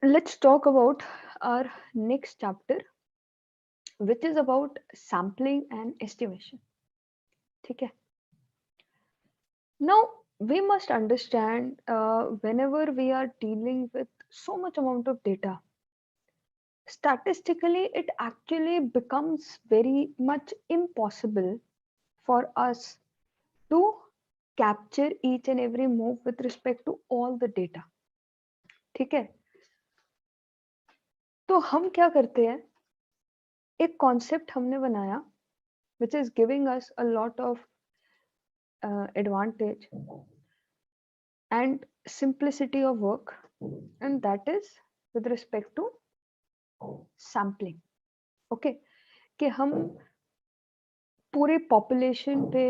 let's talk about our next chapter, which is about sampling and estimation. Okay. Now, we must understand whenever we are dealing with so much amount of data, statistically, it actually becomes very much impossible for us to capture each and every move with respect to all the data. ठीक है, तो हम क्या करते हैं, एक concept हमने बनाया which is giving us a lot of advantage and simplicity of work, and that is with respect to sampling. Okay, कि हम पूरे पॉपुलेशन पे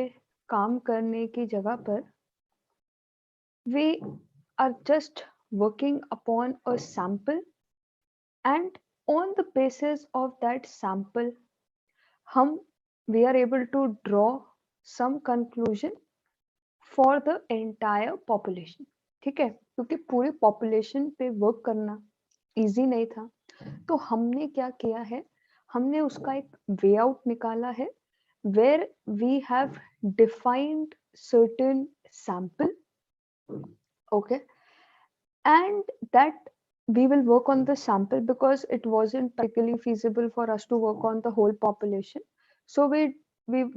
काम करने की जगह पर we are just working upon a sample, and on the basis of that sample हम we are able to draw some conclusion for the entire population. ठीक है, क्योंकि पूरी पॉपुलेशन पे वर्क करना इजी नहीं था, तो हमने क्या किया है, हमने उसका एक वे आउट निकाला है where we have defined certain sample, okay, and that we will work on the sample because it wasn't practically feasible for us to work on the whole population. So we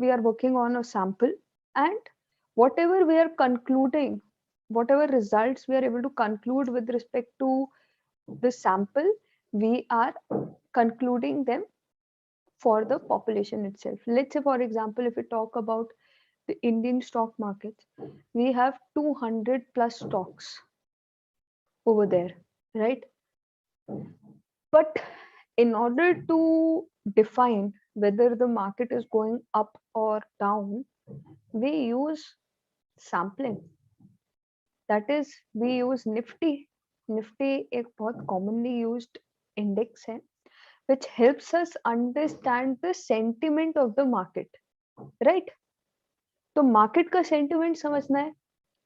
are working on a sample, and whatever we are concluding, whatever results we are able to conclude with respect to the sample, we are concluding them for the population itself. Let's say, for example, if we talk about the Indian stock markets, we have 200 plus stocks over there, right? But in order to define whether the market is going up or down, we use sampling. That is, we use Nifty. Nifty एक बहुत commonly used index है, which helps us understand the sentiment of the market, right? तो market का sentiment समझना है,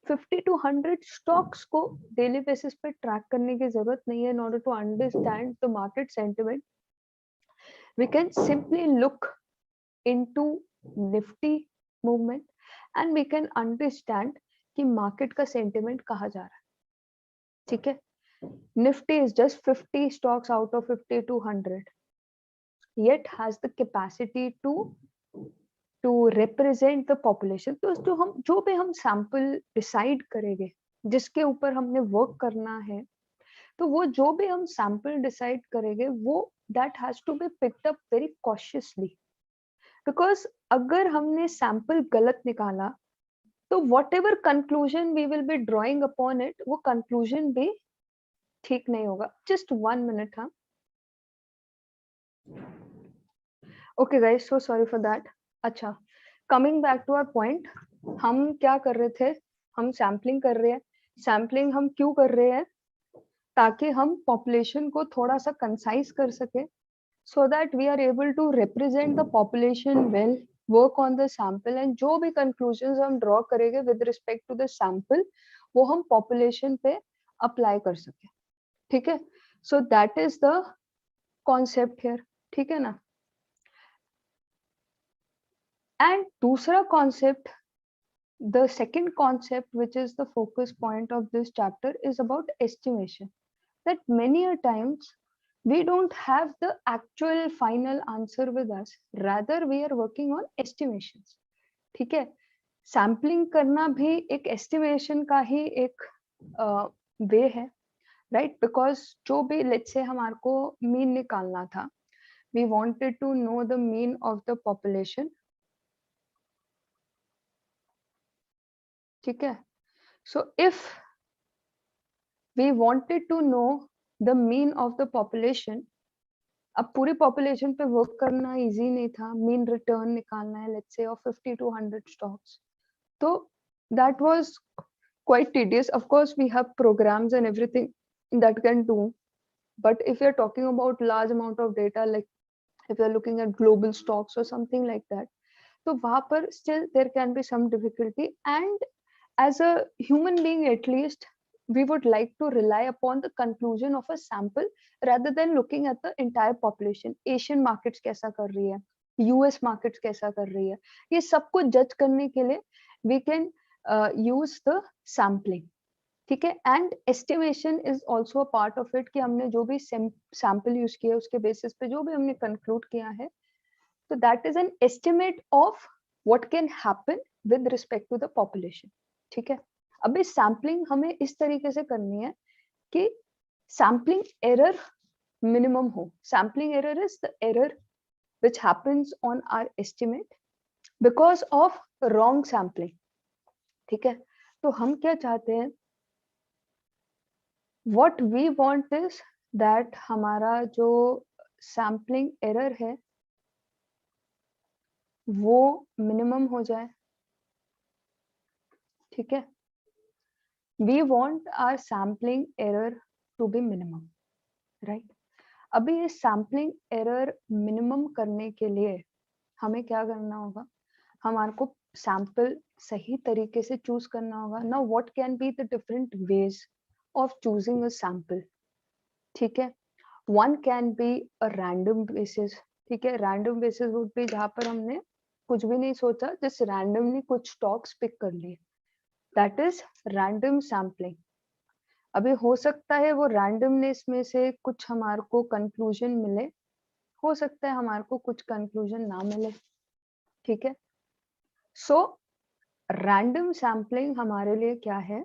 50 to 100 stocks को daily basis पे track करने की जरूरत नहीं है. In order to understand the market sentiment, we can simply look into Nifty movement and we can understand कि market का sentiment कहाँ जा रहा है. ठीक है, Nifty is just 50 stocks out of 50 to 100, yet has the capacity to represent the population. तो जो भी हम sample decide करेंगे, जिसके ऊपर हमने वर्क करना है, तो वो जो भी हम सैंपल डिसाइड करेंगे वो that has to be picked up very cautiously, because अगर हमने सैंपल गलत निकाला तो whatever conclusion we will be drawing upon it, वो कंक्लूजन भी ठीक नहीं होगा. Just 1 minute. हाँ, okay guys, so sorry for that. अच्छा, coming back to our point, हम क्या कर रहे थे, हम सैम्पलिंग कर रहे हैं. सैम्पलिंग हम क्यों कर रहे हैं, ताकि हम पॉपुलेशन को थोड़ा सा कंसाइज कर सके, so that we are able to represent the population well, work on the sample, and जो भी conclusions हम draw करेंगे with respect to the sample, वो हम population पे apply कर सके. ठीक है, so that is the concept here. ठीक है ना. And दूसरा concept, the second concept which is the focus point of this chapter, is about estimation. That many a times we don't have the actual final answer with us, rather we are working on estimations. ठीक है, sampling करना भी एक estimation का ही एक वे है, right? Because जो भी लेट्स से हमारे को मीन निकालना था, we wanted to know the mean of the population. ठीक है, so if we wanted to know the mean of the population, अब पूरी पॉपुलेशन पे वर्क करना इजी नहीं था, मीन रिटर्न निकालना है let's say of 50 to 100 stocks, तो that was quite tedious. Of course we have programs and everything that can do, but if you're talking about large amount of data, like if you're looking at global stocks or something like that, तो वहां पर still there can be some difficulty. And as a human being, at least we would like to rely upon the conclusion of a sample rather than looking at the entire population. Asian markets कैसा कर रही है, US markets कैसा कर रही है, ये सब कुछ जज करने के लिए we can use the sampling. ठीक है, and estimation is also a part of it, कि हमने जो भी सैंपल यूज किया उसके बेसिस पे जो भी हमने कंक्लूड किया है, तो that is an estimate of what can happen with respect to the population. ठीक है, अभी सैम्पलिंग हमें इस तरीके से करनी है कि सैम्पलिंग एरर मिनिमम हो. Sampling error is the error which happens on our estimate because of wrong sampling. ठीक है, तो हम क्या चाहते हैं, what we want is that हमारा जो सैम्पलिंग एरर है वो मिनिमम हो जाए. ठीक है, we want our sampling error to be minimum, right? अभी ये सैम्पलिंग एरर मिनिमम करने के लिए हमें क्या करना होगा, हमारे को सैंपल सही तरीके से चूज करना होगा. Now what can be the different ways of choosing a sample. ठीक है, one can be a random basis. ठीक है, रैंडम बेसिस वुड बी जहां पर हमने कुछ भी नहीं सोचा, जस्ट रैंडमली कुछ स्टॉक्स पिक कर लिए, दैट इज रैंडम सैम्पलिंग. अभी हो सकता है वो रैंडमनेस में से कुछ हमारे को कंक्लूजन मिले, हो सकता है हमारे को कुछ कंक्लूजन ना मिले. ठीक है, सो रैंडम सैम्पलिंग हमारे लिए क्या है,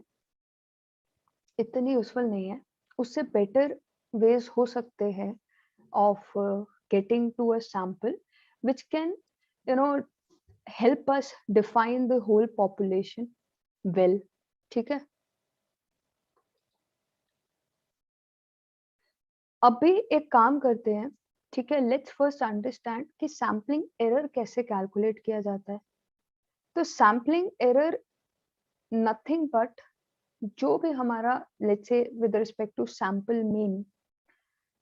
इतनी यूजफुल नहीं है. उससे बेटर वेज हो सकते हैं of getting to a sample which can, you know, help us define the whole population well. ठीक है, अभी एक काम करते हैं. ठीक है, लेट्स फर्स्ट अंडरस्टैंड कि सैम्पलिंग एरर कैसे कैलकुलेट किया जाता है. तो सैम्पलिंग एरर नथिंग बट जो भी हमारा, let's say with respect to sample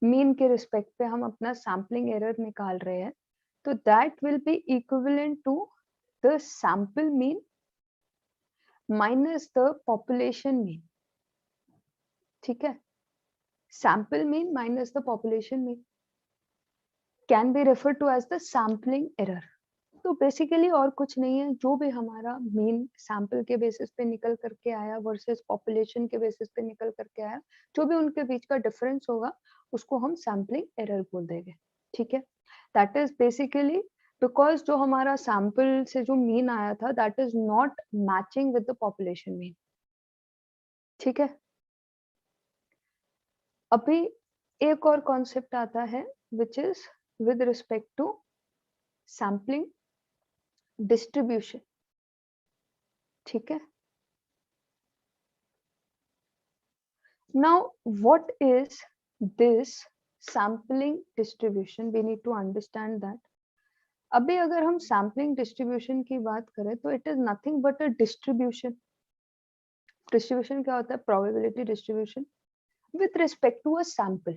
mean के रिस्पेक्ट पे हम अपना सैम्पलिंग एरर निकाल रहे हैं, तो that will be equivalent to the sample mean minus the population mean. ठीक है, sample mean minus the population mean can be refer to as the sampling error. तो बेसिकली और कुछ नहीं है, जो भी हमारा मीन सैंपल के बेसिस पे निकल करके आया वर्सेस पॉपुलेशन के बेसिस पे निकल करके आया, जो भी उनके बीच का डिफरेंस होगा उसको हम सैम्पलिंग एरर बोल देंगे. ठीक है, दैट इज बेसिकली बिकॉज जो हमारा सैंपल से जो मीन आया था that is not matching with the population mean. ठीक है, अभी एक और कॉन्सेप्ट आता है which is with respect to sampling distribution. ठीक है, now what is this sampling distribution, we need to understand that. अभी अगर हम सैम्पलिंग डिस्ट्रीब्यूशन की बात करें तो it is nothing but a distribution. Distribution क्या होता है, probability distribution with respect to a sample.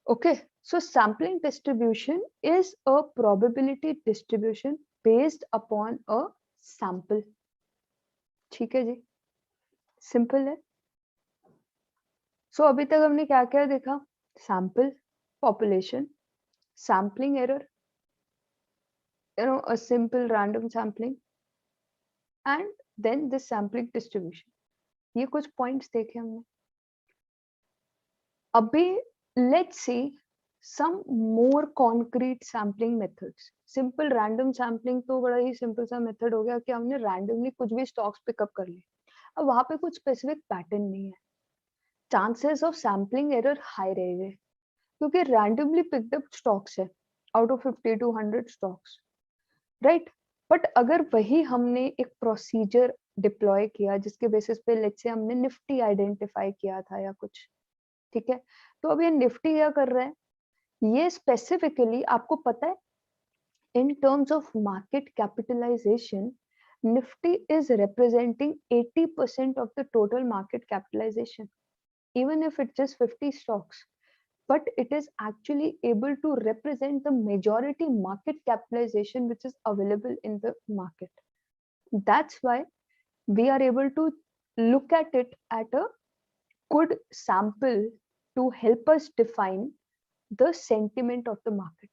Okay, so sampling distribution is a probability distribution based upon a sample. ठीक है जी, सिंपल है. सो अभी तक हमने क्या क्या देखा, sample, population, sampling error, you know, a simple random sampling, and then this sampling distribution. ये कुछ पॉइंट्स देखे हमने. अभी let's see some more concrete sampling methods. Simple random sampling तो बड़ा ही सिंपल सा मेथड हो गया कि हमने रैंडमली कुछ भी स्टॉक्स पिकअप कर लिए. अब वहां पे कुछ स्पेसिफिक पैटर्न नहीं है, chances of sampling error high रहेंगे क्योंकि रैंडमली पिक्ड अप स्टॉक्स है out of 50 to 100 stocks, right. But अगर वही हमने एक प्रोसीजर डिप्लॉय किया जिसके बेसिस पे लेट्स से हमने निफ्टी आइडेंटिफाई किया था या कुछ, ठीक है, तो अब ये निफ्टी क्या कर रहा है, ये स्पेसिफिकली आपको पता है in terms of market capitalization, Nifty is representing 80% of the total market capitalization, even if it's just 50 stocks, but it is actually able to represent the majority market capitalization which is available in the market. That's why we are able to look at it at a good sample to help us define the sentiment of the market.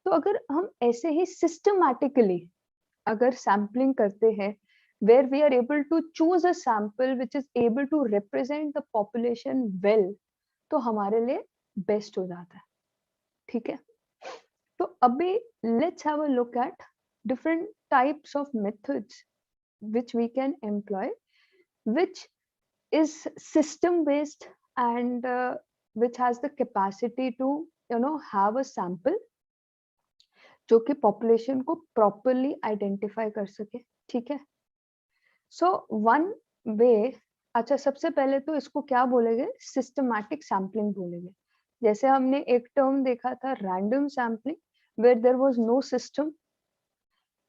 तो अगर हम ऐसे ही systematically अगर sampling करते हैं where we are able to choose a sample which is able to represent the population well, तो हमारे लिए बेस्ट हो जाता है. ठीक है, तो अभी let's have a look at different types of methods which we can employ, which is system based and which has the capacity to have a sample जो कि population को properly identify कर सके. ठीक है, so one way, अच्छा सबसे पहले तो इसको क्या बोलेंगे, systematic sampling बोलेंगे. जैसे हमने एक टर्म देखा था random sampling where there was no system,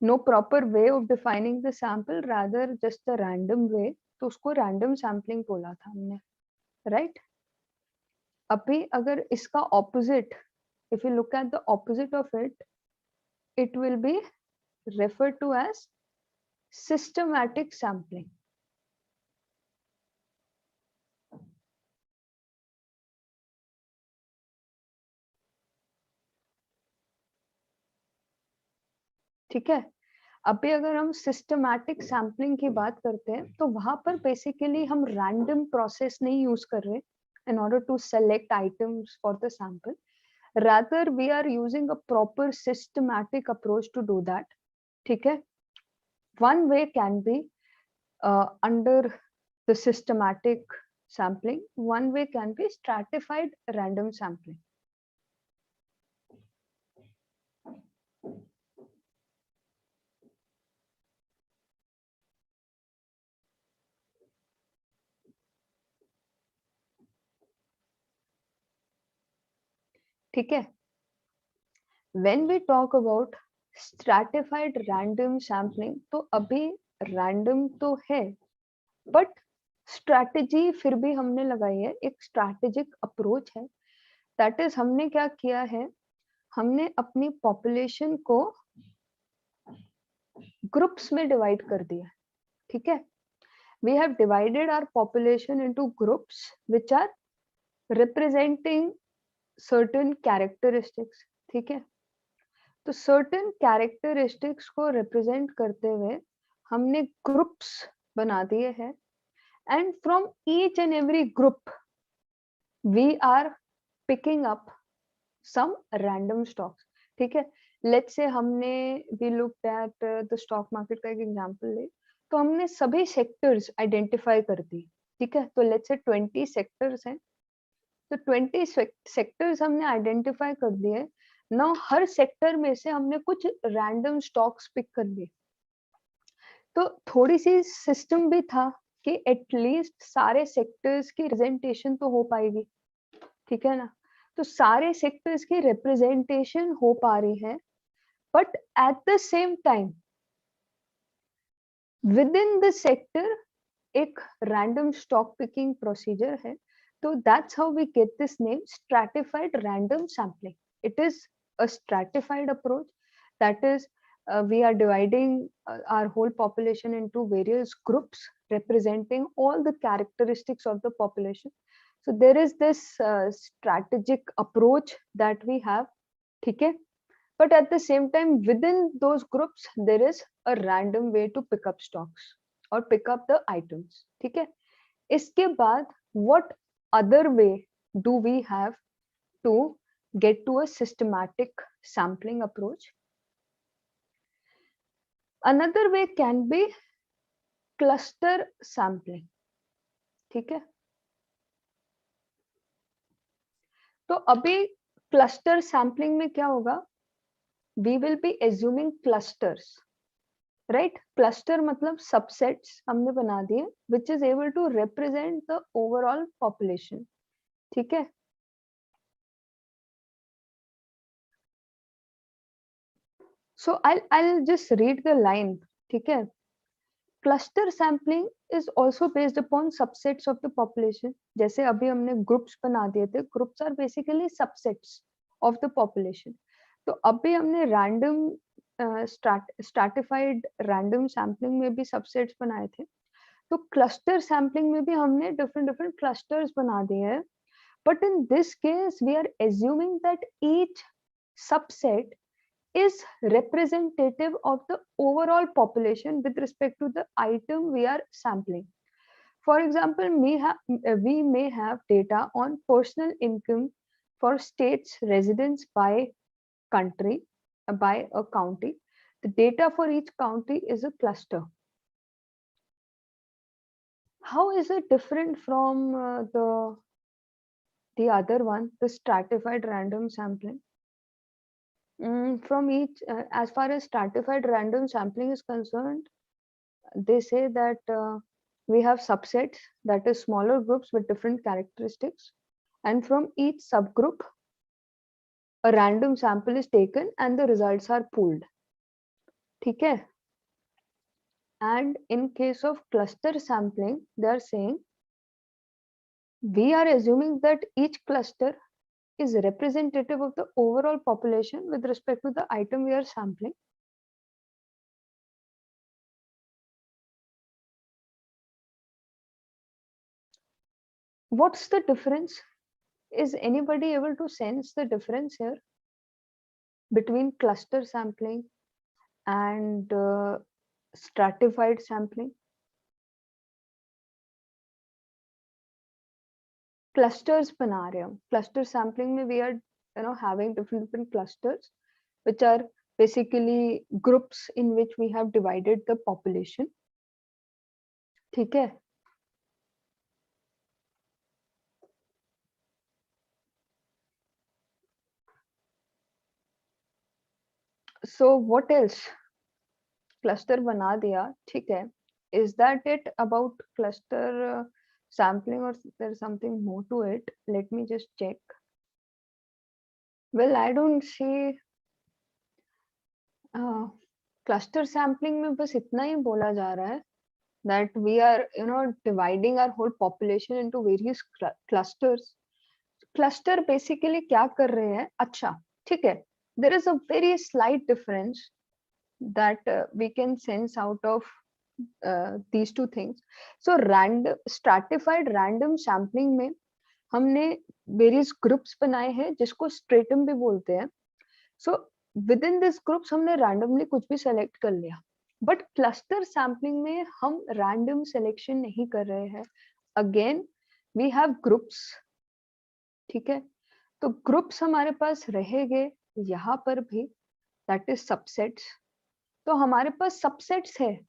no proper way of defining the sample, rather just a random way, तो उसको random sampling बोला था हमने, right? अभी अगर इसका opposite, if you look at the opposite of it, it will be referred to as systematic sampling. ठीक है, अभी अगर हम सिस्टमैटिक सैम्पलिंग की बात करते हैं तो वहां पर बेसिकली हम रैंडम प्रोसेस नहीं यूज कर रहे in order to select items for the sample, rather we are using a proper systematic approach to do that. ठीक है, one way can be under the systematic sampling, one way can be stratified random sampling. ठीक है, when we talk about stratified random sampling, तो अभी random तो है but strategy फिर भी हमने लगाई है, एक स्ट्रैटेजिक अप्रोच है. दैट इज हमने क्या किया है, हमने अपनी पॉपुलेशन को ग्रुप्स में डिवाइड कर दिया. ठीक है, we have divided our population into groups which are representing certain characteristics. ठीक है, तो सर्टेन कैरेक्टरिस्टिक्स को रिप्रेजेंट करते हुए हमने ग्रुप्स बना दिए हैं, and from each and every group we are picking up some random stocks. ठीक है, let's say हमने we looked at the stock market का एक एग्जांपल ले, तो हमने सभी सेक्टर्स आइडेंटिफाई कर दी. ठीक है, तो let's say 20 सेक्टर्स हैं, तो 20 सेक्टर्स हमने आइडेंटिफाई कर दिए. नाउ हर सेक्टर में से हमने कुछ रैंडम स्टॉक्स पिक कर लिए. तो थोड़ी सी सिस्टम भी था कि एटलीस्ट सारे सेक्टर्स की रिप्रेजेंटेशन तो हो पाएगी. ठीक है ना, तो सारे सेक्टर्स की रिप्रेजेंटेशन हो पा रही है, but at the same time within the sector एक रैंडम स्टॉक पिकिंग प्रोसीजर है. तो that's how we get this name stratified random sampling. It is a stratified approach, that is we are dividing our whole population into various groups representing all the characteristics of the population. So there is this strategic approach that we have. ठीक है, but at the same time within those groups there is a random way to pick up stocks or pick up the items. ठीक है, इसके बाद what other way do we have to get to a systematic sampling approach? Another way can be cluster sampling. ठीक है, तो अभी cluster sampling में क्या होगा, we will be assuming clusters, right? Cluster मतलब सबसेट्स हमने बना दिए which is able to represent the overall population. ठीक है, so I'll just read the line. ठीक है, cluster sampling is also based upon subsets of the population. जैसे अभी हमने ग्रुप्स बना दिए थे, groups are basically subsets of the population. तो अभी हमने रैंडम स्ट्रैटिफाइड रैंडम सैम्पलिंग में भी सबसेट्स बनाए थे. तो क्लस्टर सैम्पलिंग में भी हमने डिफरेंट क्लस्टर्स बना दिए हैं, but in this case we are assuming that each subset is representative of the overall population with respect to the item we are sampling. For example, we may have data on personal income for states residents by country, by a county. The data for each county is a cluster. How is it different from the other one, the stratified random sampling? From each, as far as stratified random sampling is concerned, they say that we have subsets, that is smaller groups with different characteristics, and from each subgroup a random sample is taken and the results are pooled. ठीक है? And in case of cluster sampling, they are saying we are assuming that each cluster is representative of the overall population with respect to the item we are sampling. What's the difference? Is anybody able to sense the difference here between cluster sampling and stratified sampling? Clusters बना रहे हम. Cluster sampling में we are having different clusters which are basically groups in which we have divided the population. ठीक है? So what else? Cluster बना दिया, ठीक है? Is that it about cluster sampling, or there's something more to it? Let me just check. Well, I don't see cluster sampling में बस इतना ही बोला जा रहा है that we are dividing our whole population into various clusters. Cluster basically क्या कर रहे हैं? अच्छा, ठीक है. There is a very slight difference that we can sense out of these two things. So stratified random sampling में हमने various groups बनाए हैं जिसको stratum भी बोलते हैं. So within this groups हमने randomly कुछ भी select कर लिया. But cluster sampling में हम random selection नहीं कर रहे हैं. Again we have groups. ठीक है? तो groups हमारे पास रहेंगे यहाँ पर भी, that is subsets. तो हमारे पास subsets है,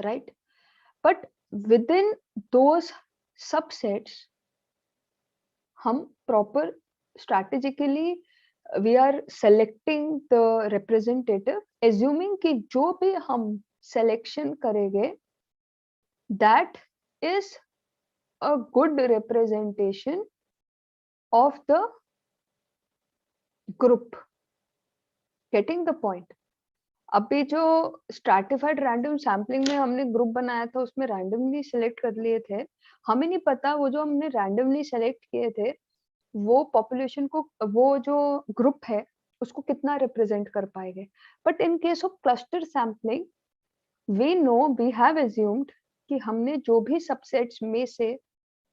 right? But within those subsets हम proper strategically we are selecting the representative, assuming कि जो भी हम selection करेंगे that is a good representation of the group. Getting the point? अभी जो stratified random sampling में हमने ग्रुप बनाया था उसमें randomly select कर लिए थे, हमें नहीं पता वो जो हमने randomly select किए थे वो population को, वो जो ग्रुप है उसको कितना represent कर पाएंगे. But in case of cluster sampling we know, we have assumed कि हमने जो भी subsets में से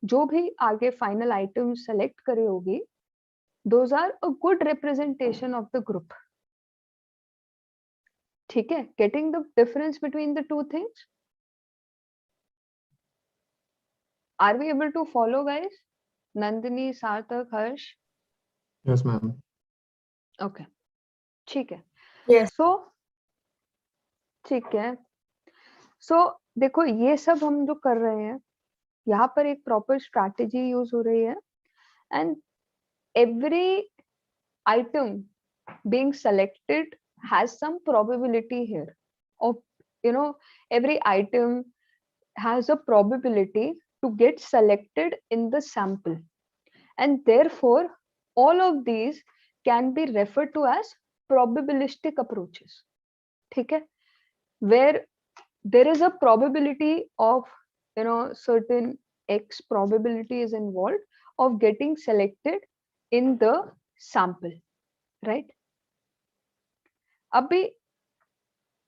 जो भी आगे final items select करी होगी, those are a good representation of the group. ठीक है? Getting the difference between the two things? Are we able to follow, guys? Nandini, Sarthak, Harsh? Yes, ma'am. Okay. ठीक है. Yes. So ठीक है. So देखो ये सब हम जो कर रहे हैं यहाँ पर एक proper strategy use हो रही है and every item being selected has some probability here of every item has a probability to get selected in the sample, and therefore all of these can be referred to as probabilistic approaches. ठीक है? Where there is a probability of certain x probability is involved of getting selected in the sample, right? अभी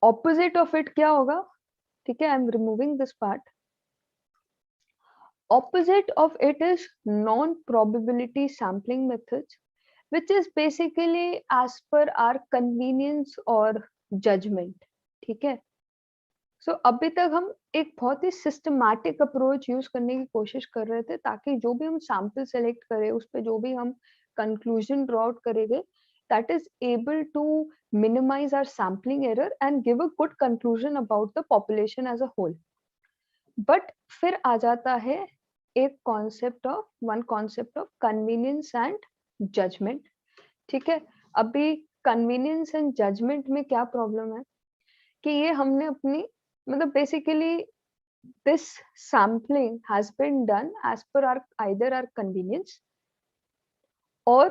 opposite of it क्या होगा? ठीक है, I am removing this part. Opposite of it is non-probability sampling methods, which is basically as per our convenience or judgment. ठीक है. सो अभी तक हम एक बहुत ही सिस्टमैटिक अप्रोच यूज करने की कोशिश कर रहे थे ताकि जो भी हम सैंपल सेलेक्ट करें उस पर जो भी हम कंक्लूजन ड्रॉ आउट करेंगे that is able to minimize our sampling error and give a good conclusion about the population as a whole. But फिर आ जाता है एक one concept of convenience and judgement. ठीक है. अभी कन्वीनियंस एंड जजमेंट में क्या प्रॉब्लम है कि ये हमने अपनी मतलब basically this sampling has been done as per our either our convenience or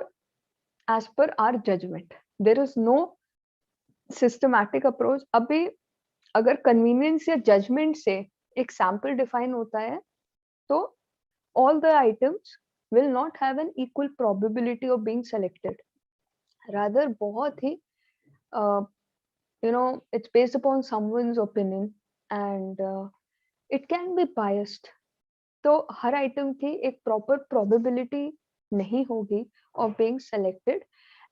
as per our judgment. There is no systematic approach. अभी अगर convenience या judgment से एक sample define होता है तो all the items will not have an equal probability of being selected. Rather बहुत ही it's based upon someone's opinion and it can be biased. तो हर आइटम की एक प्रॉपर प्रोबेबिलिटी नहीं होगी of being selected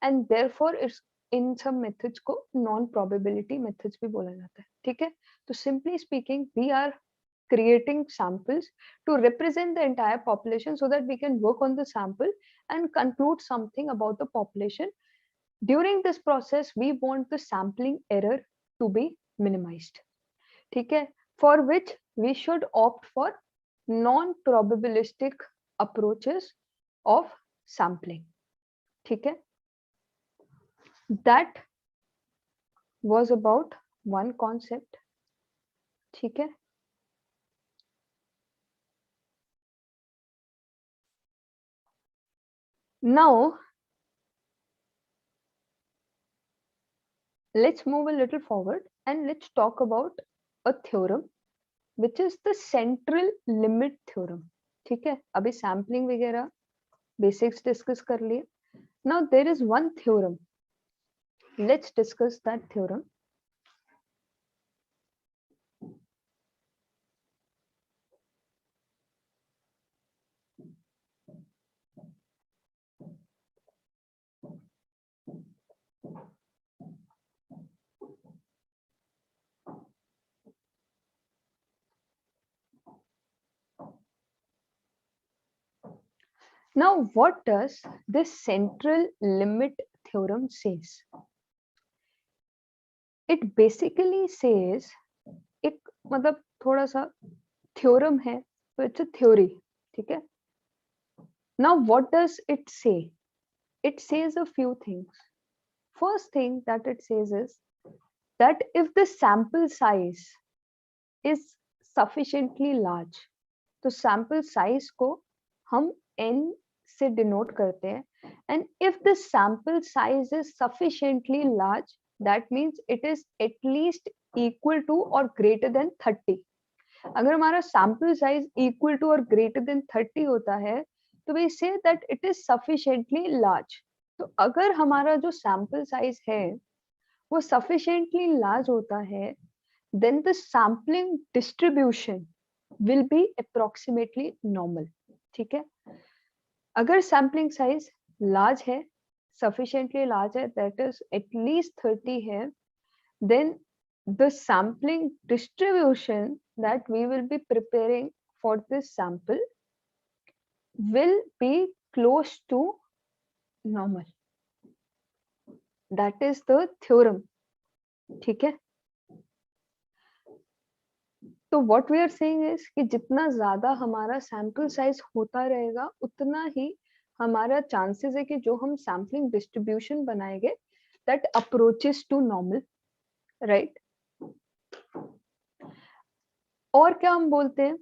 and therefore it's in some methods को non probability methods भी बोला जाता है. ठीक है. तो simply speaking we are creating samples to represent the entire population so that we can work on the sample and conclude something about the population. During this process we want the sampling error to be minimized. ठीक है. For which we should opt for non-probabilistic approaches of sampling. ठीक है. That was about one concept. ठीक है. Now let's move a little forward and let's talk about a theorem which is the central limit theorem. ठीक है. अभी sampling वगैरह basics discuss कर लिए. Now there is one theorem. Let's discuss that theorem. Now what does this central limit theorem says? It basically says एक मतलब थोड़ा सा थ्योरम है तो इट्स अ थ्योरी. ठीक है. Now what does it say? It says a few things. First thing that it says is that if the sample size is sufficiently large, तो sample size को हम n से denote करते हैं, and if the sample size is sufficiently large, that means it is at least equal to or greater than 30. अगर हमारा sample size equal to or greater than 30 होता है तो we say that it is sufficiently large. तो अगर हमारा जो sample size है वो sufficiently large होता है then the sampling distribution will be approximately normal. ठीक है. अगर sampling size large है, sufficiently large है, that is at least 30 है, then the sampling distribution that we will be preparing for this sample will be close to normal. That is the theorem. ठीक है. तो what we are saying is कि जितना ज्यादा हमारा sample size होता रहेगा उतना ही हमारा chances है कि जो हम sampling distribution बनाएंगे that approaches to normal, right? और क्या हम बोलते हैं?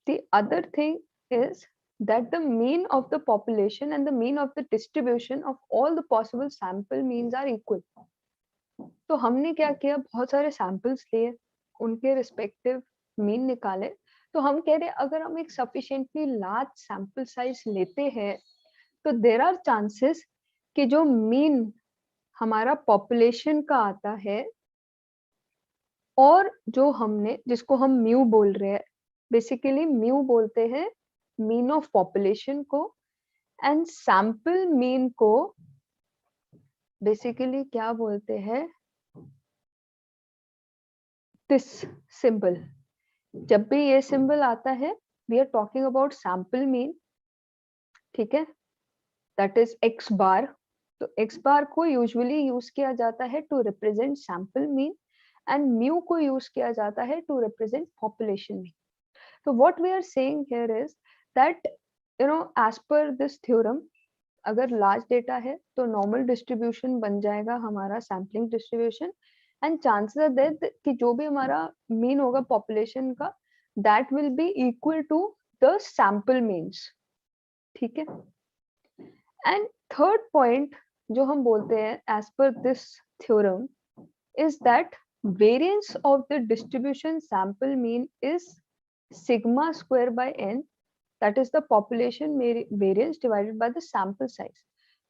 The other thing is that the mean of the population and the mean of the distribution of all the possible sample means are equal. तो हमने क्या किया, बहुत सारे samples लिए, उनके respective mean निकाले. तो हम कह रहे अगर हम एक sufficiently large sample size लेते हैं तो there are chances कि जो mean हमारा population का आता है और जो हमने जिसको हम म्यू बोल रहे हैं, बेसिकली म्यू बोलते हैं मीन ऑफ पॉपुलेशन को, एंड सैंपल मीन को बेसिकली क्या बोलते हैं, दिस सिंबल। जब भी ये सिंबल आता है we are talking about sample mean, ठीक है, दैट इज एक्स बार। तो एक्स बार को यूजुअली यूज किया जाता है to represent sample mean, and mu को यूज किया जाता है to represent population mean. So what we are saying here is that, you know, as per this theorem, अगर लार्ज डेटा है तो नॉर्मल डिस्ट्रीब्यूशन बन जाएगा हमारा sampling distribution, and chances are there कि जो भी हमारा मीन होगा पॉपुलेशन का, that will be equal to the sample means, ठीक है। एंड थर्ड पॉइंट जो हम बोलते हैं as per this theorem is that variance of the distribution sample mean is sigma square by n, that is the population variance divided by the sample size।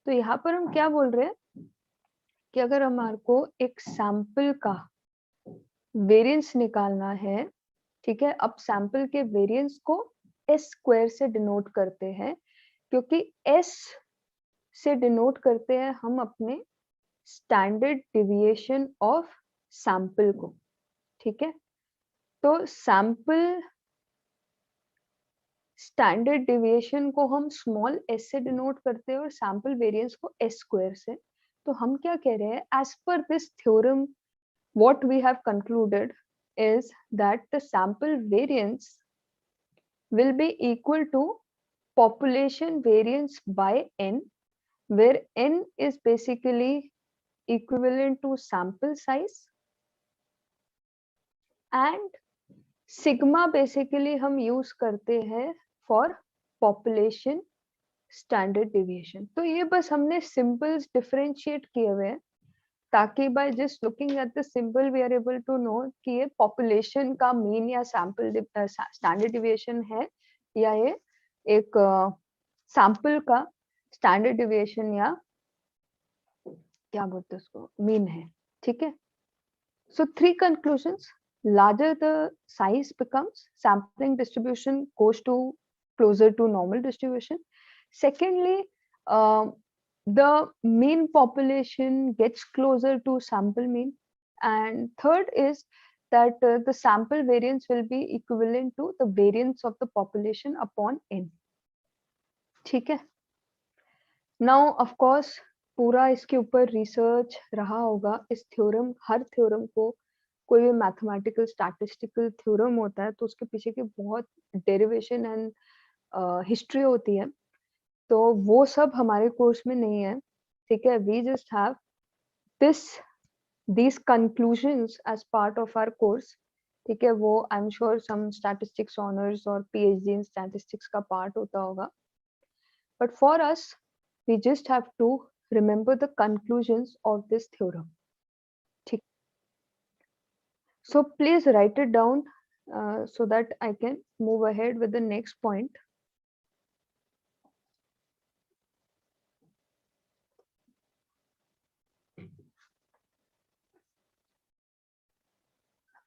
तो यहाँ पर हम क्या बोल रहे हैं कि अगर हमारे को एक सैंपल का वेरिएंस निकालना है, ठीक है, अब सैंपल के वेरिएंस को s स्क्वायर से डिनोट करते हैं, क्योंकि s से डिनोट करते हैं हम अपने स्टैंडर्ड डिविएशन ऑफ सैंपल को, ठीक है। तो सैंपल स्टैंडर्ड डिविएशन को हम स्मॉल s से डिनोट करते हैं और सैंपल वेरिएंस को s स्क्वायर से। तो हम क्या कह रहे हैं, as per this theorem what we have concluded is that the sample variance will be equal to population variance by n, where n is basically equivalent to sample size, and sigma basically हम use करते हैं for population standard deviation. तो ये बस हमने symbols differentiate किए हुए हैं ताकि by just looking at the symbol we are able to know कि ये पॉपुलेशन का मीन या सैंपल स्टैंडर्ड डिविएशन है, या ये एक सैंपल का स्टैंडर्ड डिविएशन या क्या बोलते हैं उसको मीन है, ठीक है। So three conclusions: larger the size becomes, sampling distribution goes to closer to normal distribution. Secondly, the mean population gets closer to sample mean, and third is that the sample variance will be equivalent to the variance of the population upon n, ठीक है। Now of course पूरा इसके ऊपर research रहा होगा, इस theorem, हर theorem को कोई भी मैथमेटिकल स्टैटिस्टिकल थ्योरम होता है तो उसके पीछे की बहुत डेरिवेशन एंड हिस्ट्री होती है, तो वो सब हमारे कोर्स में नहीं है, ठीक है। We just have this these conclusions as part of our course, ठीक है। वो I am sure some statistics honours और पीएचडी इन स्टैटिस्टिक्स का पार्ट होता होगा, but for us we just have to remember the conclusions of this theorem, ठीक। So please write it down so that I can move ahead with the next point.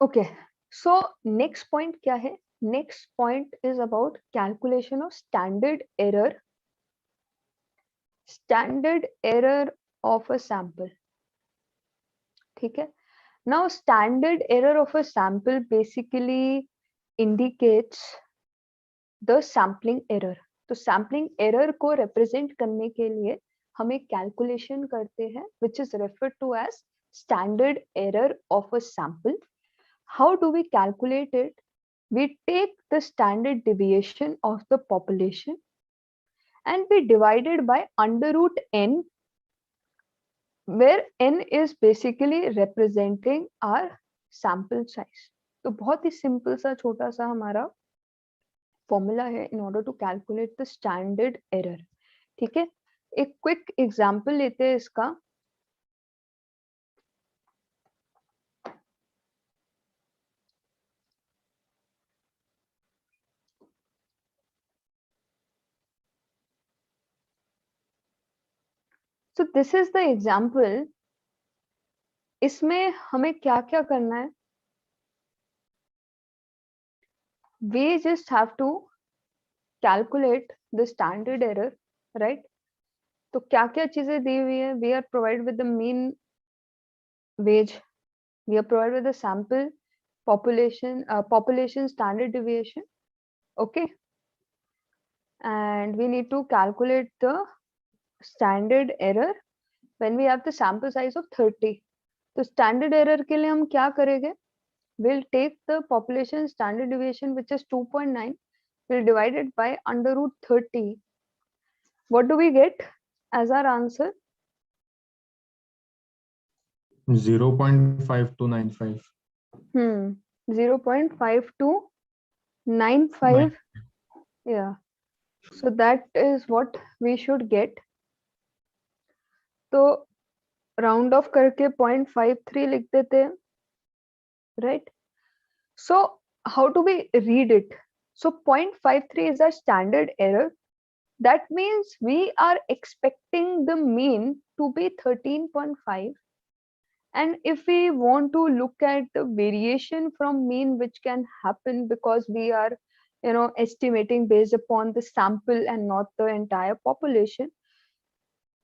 Okay, so next point क्या है? Next point is about calculation of standard error of a sample, ठीक है। Now standard error of a sample basically indicates the sampling error। तो sampling error को represent करने के लिए हम एक calculation करते हैं which is referred to as standard error of a sample। How do we calculate it? We take the standard deviation of the population and we divide it by under root n, where n is basically representing our sample size। तो बहुत ही simple सा छोटा सा हमारा formula है in order to calculate the standard error, ठीक है। एक क्विक एग्जांपल लेते हैं इसका। So this is the example. इसमें हमें क्या क्या करना है, we just have to calculate the standard error, right? तो क्या क्या चीजें दी हुई है? We are provided with the mean wage, we are provided with the sample population standard deviation, okay, and we need to calculate the standard error when we have the sample size of 30. तो standard error के लिए हम क्या करेंगे? We'll take the population standard deviation, which is 2.9, we'll divide it by under root 30. What do we get as our answer? 0.5295. 0.5295. Yeah, so that is what we should get. तो round of करके 0.53 लिख देते हैं, right? So how do we read it? So 0.53 is our standard error. That means we are expecting the mean to be 13.5. And if we want to look at the variation from mean which can happen, because we are estimating based upon the sample and not the entire population,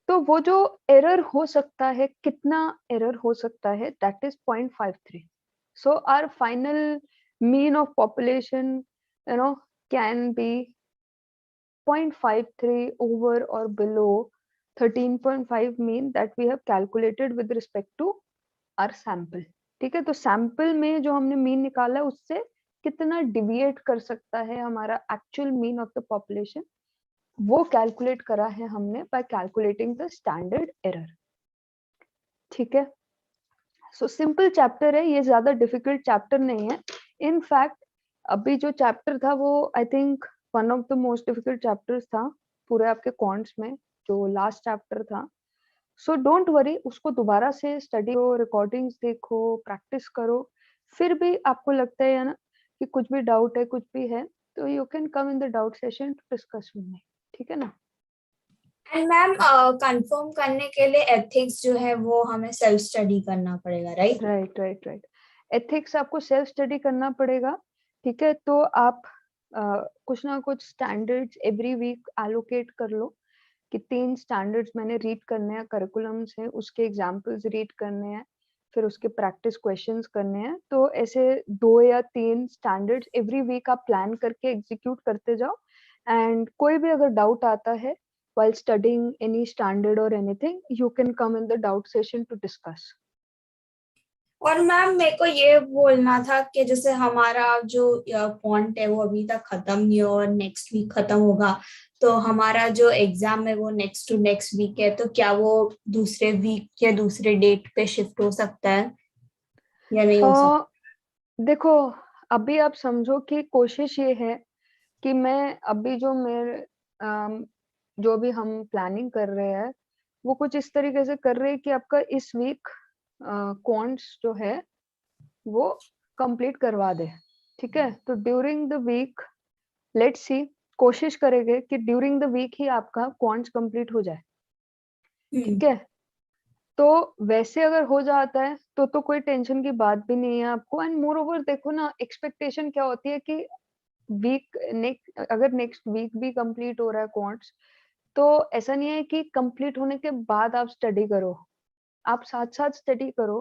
तो वो जो error हो सकता है, कितना error हो सकता है, that is 0.53. So our final mean of population can be 0.53 over or below 13.5 mean that we have calculated with respect to our sample. ठीक है, तो सैंपल में जो हमने मीन निकाला है उससे कितना डिविएट कर सकता है हमारा actual mean of the population, वो कैलकुलेट करा है हमने bye calculating the standard error. ठीक है, सो सिंपल चैप्टर है ये, ज्यादा डिफिकल्ट चैप्टर नहीं है. इन फैक्ट अभी जो चैप्टर था वो I think one of the most difficult chapters था पूरे आपके क्वांट्स में, जो लास्ट चैप्टर था. सो डोंट वरी, उसको दोबारा से स्टडी करो, रिकॉर्डिंग्स देखो, प्रैक्टिस करो. फिर भी आपको लगता है ना कि कुछ भी डाउट है, कुछ भी है, तो you can come in the doubt session to discuss with me. ठीक है ना? एंड मैम कंफर्म करने के लिए एथिक्स जो है वो हमें सेल्फ स्टडी करना पड़ेगा, राइट? राइट. एथिक्स आपको सेल्फ स्टडी करना पड़ेगा. ठीक है, तो आप कुछ ना कुछ स्टैंडर्ड्स एवरी वीक एलोकेट कर लो कि 3 स्टैंडर्ड्स मैंने रीड करने हैं, करिकुलम्स हैं, उसके एग्जांपल्स रीड करने हैं, फिर उसके प्रैक्टिस क्वेश्चंस करने हैं. तो ऐसे 2 या 3 स्टैंडर्ड्स एवरी वीक आप प्लान करके एग्जीक्यूट करते जाओ. एंड कोई भी अगर डाउट आता है while studying any standard or anything, you can come in the doubt session to discuss. और मैम मेरे को ये बोलना था कि जैसे हमारा जो क्वांट है वो अभी तक खत्म नहीं हो और नेक्स्ट वीक खत्म होगा, तो हमारा जो एग्जाम है वो नेक्स्ट टू नेक्स्ट वीक है, तो क्या वो दूसरे वीक या दूसरे डेट पे शिफ्ट हो सकता है या नहीं हो सकता? देखो, अभी आप समझो कि कोशिश ये है कि मैं अभी जो भी हम प्लानिंग कर रहे हैं वो कुछ इस तरीके से कर रहे हैं कि आपका इस वीक क्वांट्स जो है वो कंप्लीट करवा दे. ठीक है, तो during the week let's see, कोशिश करेंगे कि ड्यूरिंग द वीक ही आपका क्वांट्स कंप्लीट हो जाए. ठीक है, तो वैसे अगर हो जाता है तो कोई टेंशन की बात भी नहीं है आपको. एंड मोर ओवर देखो ना, एक्सपेक्टेशन क्या होती है कि अगर नेक्स्ट वीक भी कंप्लीट हो रहा है क्वांट्स, तो ऐसा नहीं है कि कंप्लीट होने के बाद आप स्टडी करो, आप साथ साथ स्टडी करो.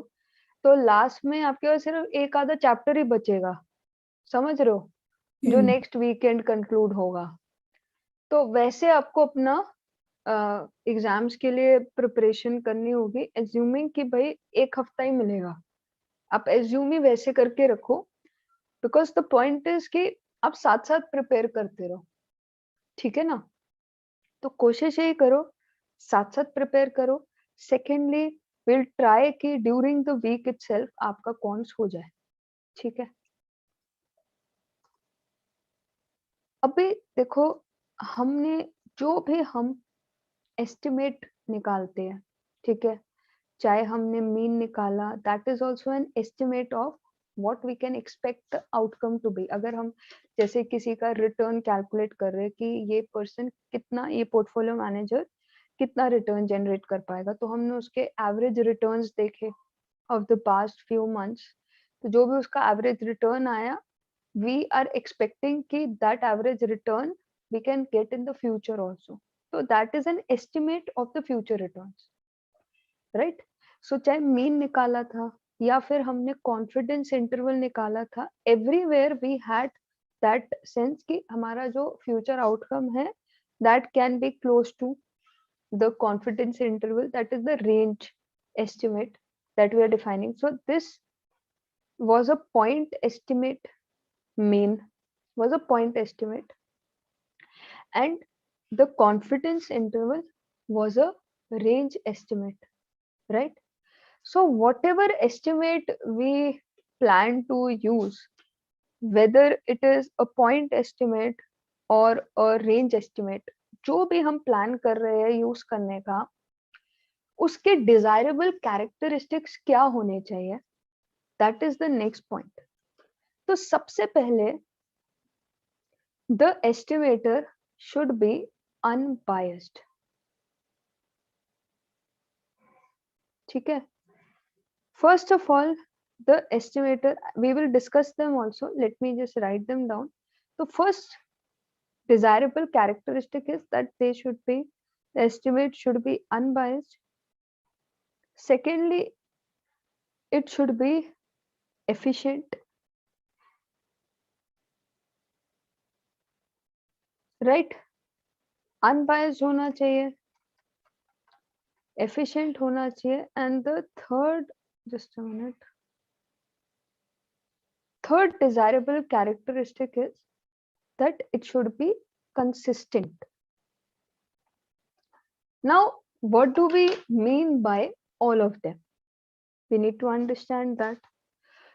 तो लास्ट में आपके पास सिर्फ एक आधा चैप्टर ही बचेगा, समझ रहे हो, जो नेक्स्ट वीकेंड कंक्लूड होगा. तो वैसे आपको अपना एग्जाम्स के लिए प्रिपरेशन करनी होगी, एज्यूमिंग कि भाई एक हफ्ता ही मिलेगा. आप एज्यूम ही वैसे करके रखो, बिकॉज द पॉइंट इज कि आप साथ साथ प्रिपेयर करते रहो. ठीक है ना? तो कोशिश यही करो, साथ साथ प्रिपेयर करो. सेकेंडली, विल ट्राई कि ड्यूरिंग द वीक इटसेल्फ आपका कॉन्स हो जाए. ठीक है, अभी देखो, हमने जो भी हम एस्टिमेट निकालते हैं, ठीक है, चाहे हमने मीन निकाला, that is also an estimate of what we can expect the outcome to be. अगर हम जैसे किसी का रिटर्न कैलकुलेट कर रहे हैं कि ये पर्सन कितना, ये पोर्टफोलियो मैनेजर कितना रिटर्न जनरेट कर पाएगा, तो हमने उसके एवरेज रिटर्न्स देखे of the past few months, तो जो भी उसका एवरेज रिटर्न आया we are expecting कि that average return we can get in the future also. So that is an estimate of the future returns, right? So चाहे mean निकाला था या फिर हमने confidence interval निकाला था, everywhere we had that sense कि हमारा जो future outcome है that can be close to the confidence interval, that is the range estimate that we are defining. So this was a point estimate, mean was a point estimate, and the confidence interval was a range estimate, right? So whatever estimate we plan to use, whether it is a point estimate or a range estimate, जो भी हम plan कर रहे हैं use करने का, उसके desirable characteristics क्या होने चाहिए, that is the next point. तो सबसे पहले the estimator should be unbiased. ठीक है? First of all, the estimator, we will discuss them also. Let me just write them down. The first desirable characteristic is that they should be, the estimate should be unbiased. Secondly, it should be efficient. Right? Unbiased होना चाहिए, efficient होना चाहिए, and the third, just a minute. Third desirable characteristic is that it should be consistent. Now, what do we mean by all of them? We need to understand that.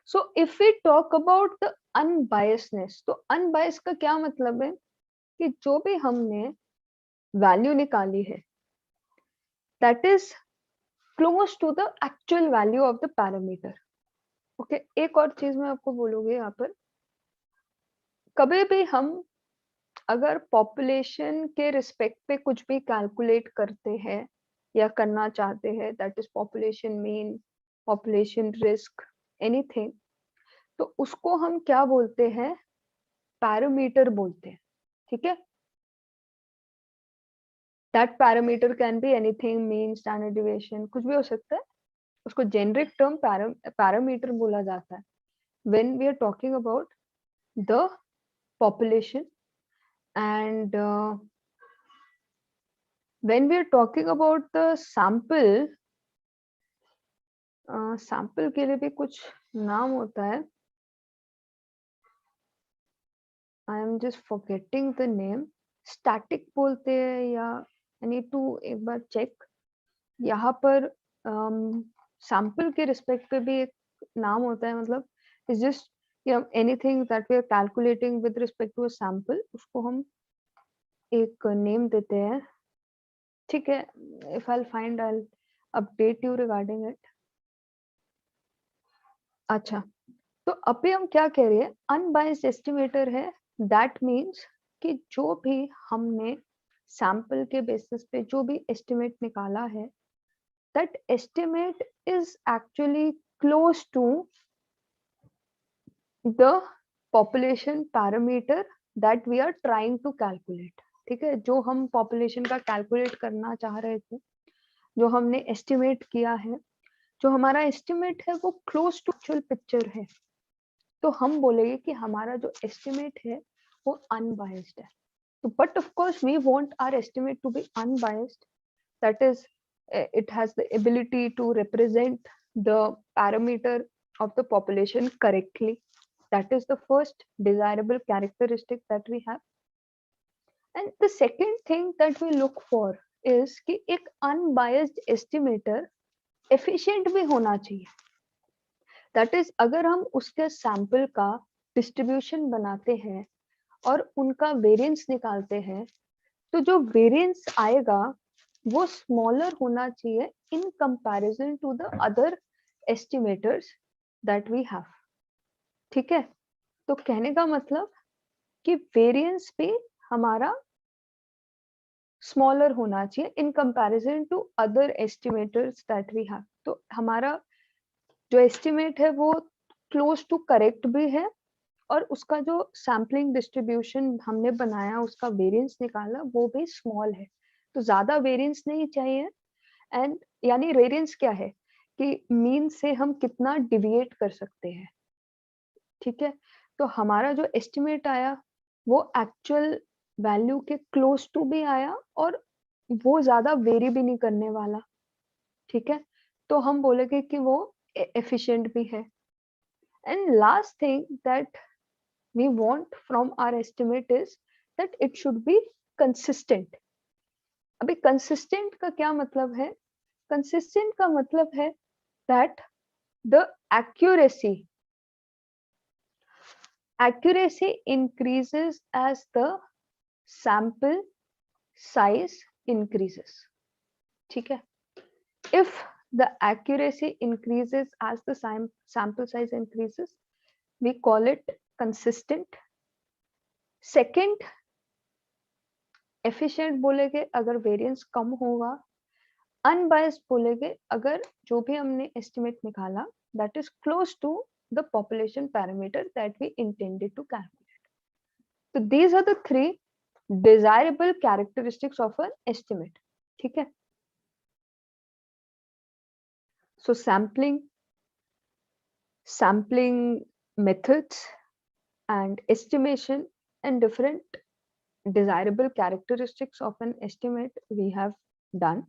So, if we talk about the unbiasedness, तो unbiased का क्या मतलब है कि जो भी हमने value निकाली है, that is close to the actual value of the parameter. Okay, एक और चीज मैं आपको बोलूंगी यहाँ पर, कभी भी हम अगर पॉपुलेशन के रिस्पेक्ट पे कुछ भी कैलकुलेट करते हैं या करना चाहते हैं, that is population mean, population risk, anything, तो उसको हम क्या बोलते हैं, पैरामीटर बोलते हैं. ठीक है? That parameter can be anything, mean, standard deviation, कुछ भी हो सकता है. उसको जेनरिक टर्म पैरामीटर बोला जाता है when we are talking about the population. And when we are talking about the sample, sample के लिए भी कुछ नाम होता है. I am just forgetting the name. Static बोलते हैं या I need to एक बार check. यहाँ पर sample के respect पे भी एक नाम होता है, मतलब it's just anything that we are calculating with respect to a sample, उसको हम एक name देते हैं. ठीक है? If I'll find, I'll update you regarding it. अच्छा, तो अभी हम क्या कह रहे हैं, अनबायस्ड एस्टिमेटर है. दैट मीन्स कि जो भी हमने सैंपल के बेसिस पे जो भी एस्टिमेट निकाला है, that estimate is actually close to the population parameter that we are trying to calculate. ठीक है? जो हम पॉपुलेशन का कैलकुलेट करना चाह रहे थे, जो हमने एस्टिमेट किया है, जो हमारा एस्टिमेट है वो क्लोज टू एक्चुअल पिक्चर है, तो हम बोलेंगे कि हमारा जो एस्टिमेट है वो अनबायस्ड है. तो but of course we want our estimate to be unbiased, that is it has the ability to represent the parameter of the population correctly. That is the first desirable characteristic that we have. And the second thing that we look for is कि एक unbiased estimator efficient भी होना चाहिए. That is अगर हम उसके sample का distribution बनाते हैं और उनका वेरिएंस निकालते हैं, तो जो वेरिएंस आएगा वो स्मॉलर होना चाहिए in comparison to the other estimators that we have. ठीक है? तो कहने का मतलब कि वेरिएंस भी हमारा स्मॉलर होना चाहिए in comparison to other estimators that we have. तो हमारा जो एस्टिमेट है वो क्लोज टू करेक्ट भी है और उसका जो सैम्पलिंग डिस्ट्रीब्यूशन हमने बनाया, उसका वेरिएंस निकाला, वो भी स्मॉल है। तो ज्यादा वेरिएंस नहीं चाहिए। एंड यानी वेरिएंस क्या है कि मीन से हम कितना डिविएट कर सकते हैं, ठीक है। तो हमारा जो एस्टिमेट आया वो एक्चुअल वैल्यू के क्लोज टू भी आया और वो ज्यादा वेरी भी नहीं करने वाला, ठीक है। तो हम बोलेंगे कि वो एफिशिएंट भी है। And last thing that we want from our estimate is that it should be consistent. अभी consistent का क्या मतलब है? Consistent का मतलब है that the accuracy increases as the sample size increases, ठीक है। If the accuracy increases as the sample size increases, we call it consistent. Second, efficient बोलेगे अगर वेरिएंस कम होगा, अनबायस्ड बोलेगे अगर जो भी हमने एस्टिमेट निकाला that is close to the population parameter that we intended to calculate. तो these are the 3 desirable characteristics of an estimate, ठीक है। So sampling methods and estimation and different desirable characteristics of an estimate we have done.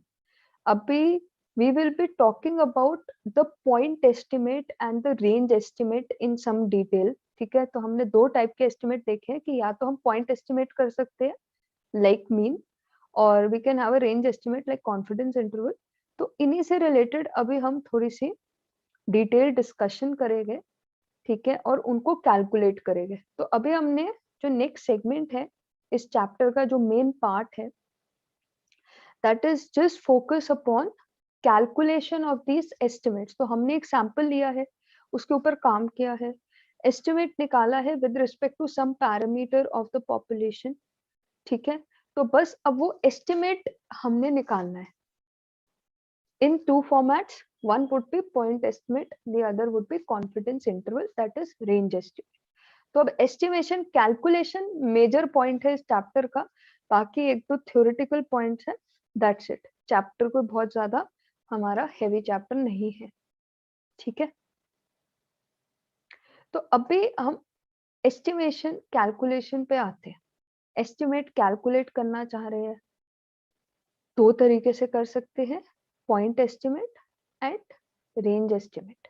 Abhi we will be talking about the point estimate and the range estimate in some detail, ठीक है। तो हमने 2 type के estimate देखे हैं कि या तो हम पॉइंट एस्टिमेट कर सकते हैं लाइक मीन, और we can have a range estimate like confidence interval. तो इन्हीं से रिलेटेड अभी हम थोड़ी सी डिटेल डिस्कशन करेंगे, ठीक है, और उनको कैलकुलेट करेंगे। तो अभी हमने जो नेक्स्ट सेगमेंट है इस चैप्टर का, जो मेन पार्ट है, that is just focus upon calculation of these estimates. तो हमने एक सैंपल लिया है, उसके ऊपर काम किया है, एस्टिमेट निकाला है with respect to some parameter of the population, ठीक है। तो बस अब वो एस्टिमेट हमने निकालना है in 2 formats. One would be point estimate, the other would be confidence interval, that is range estimate. तो अब एस्टिमेशन कैलकुलेशन मेजर पॉइंट है इस चैप्टर का, बाकी एक दो थ्योरेटिकल पॉइंट्स है, दैट्स इट। चैप्टर कोई बहुत ज्यादा हमारा हेवी चैप्टर नहीं है, ठीक है। तो अभी हम एस्टिमेशन कैलकुलेशन पे आते हैं। एस्टिमेट कैलकुलेट करना चाह रहे हैं, 2 तरीके से कर सकते हैं, point estimate and range estimate,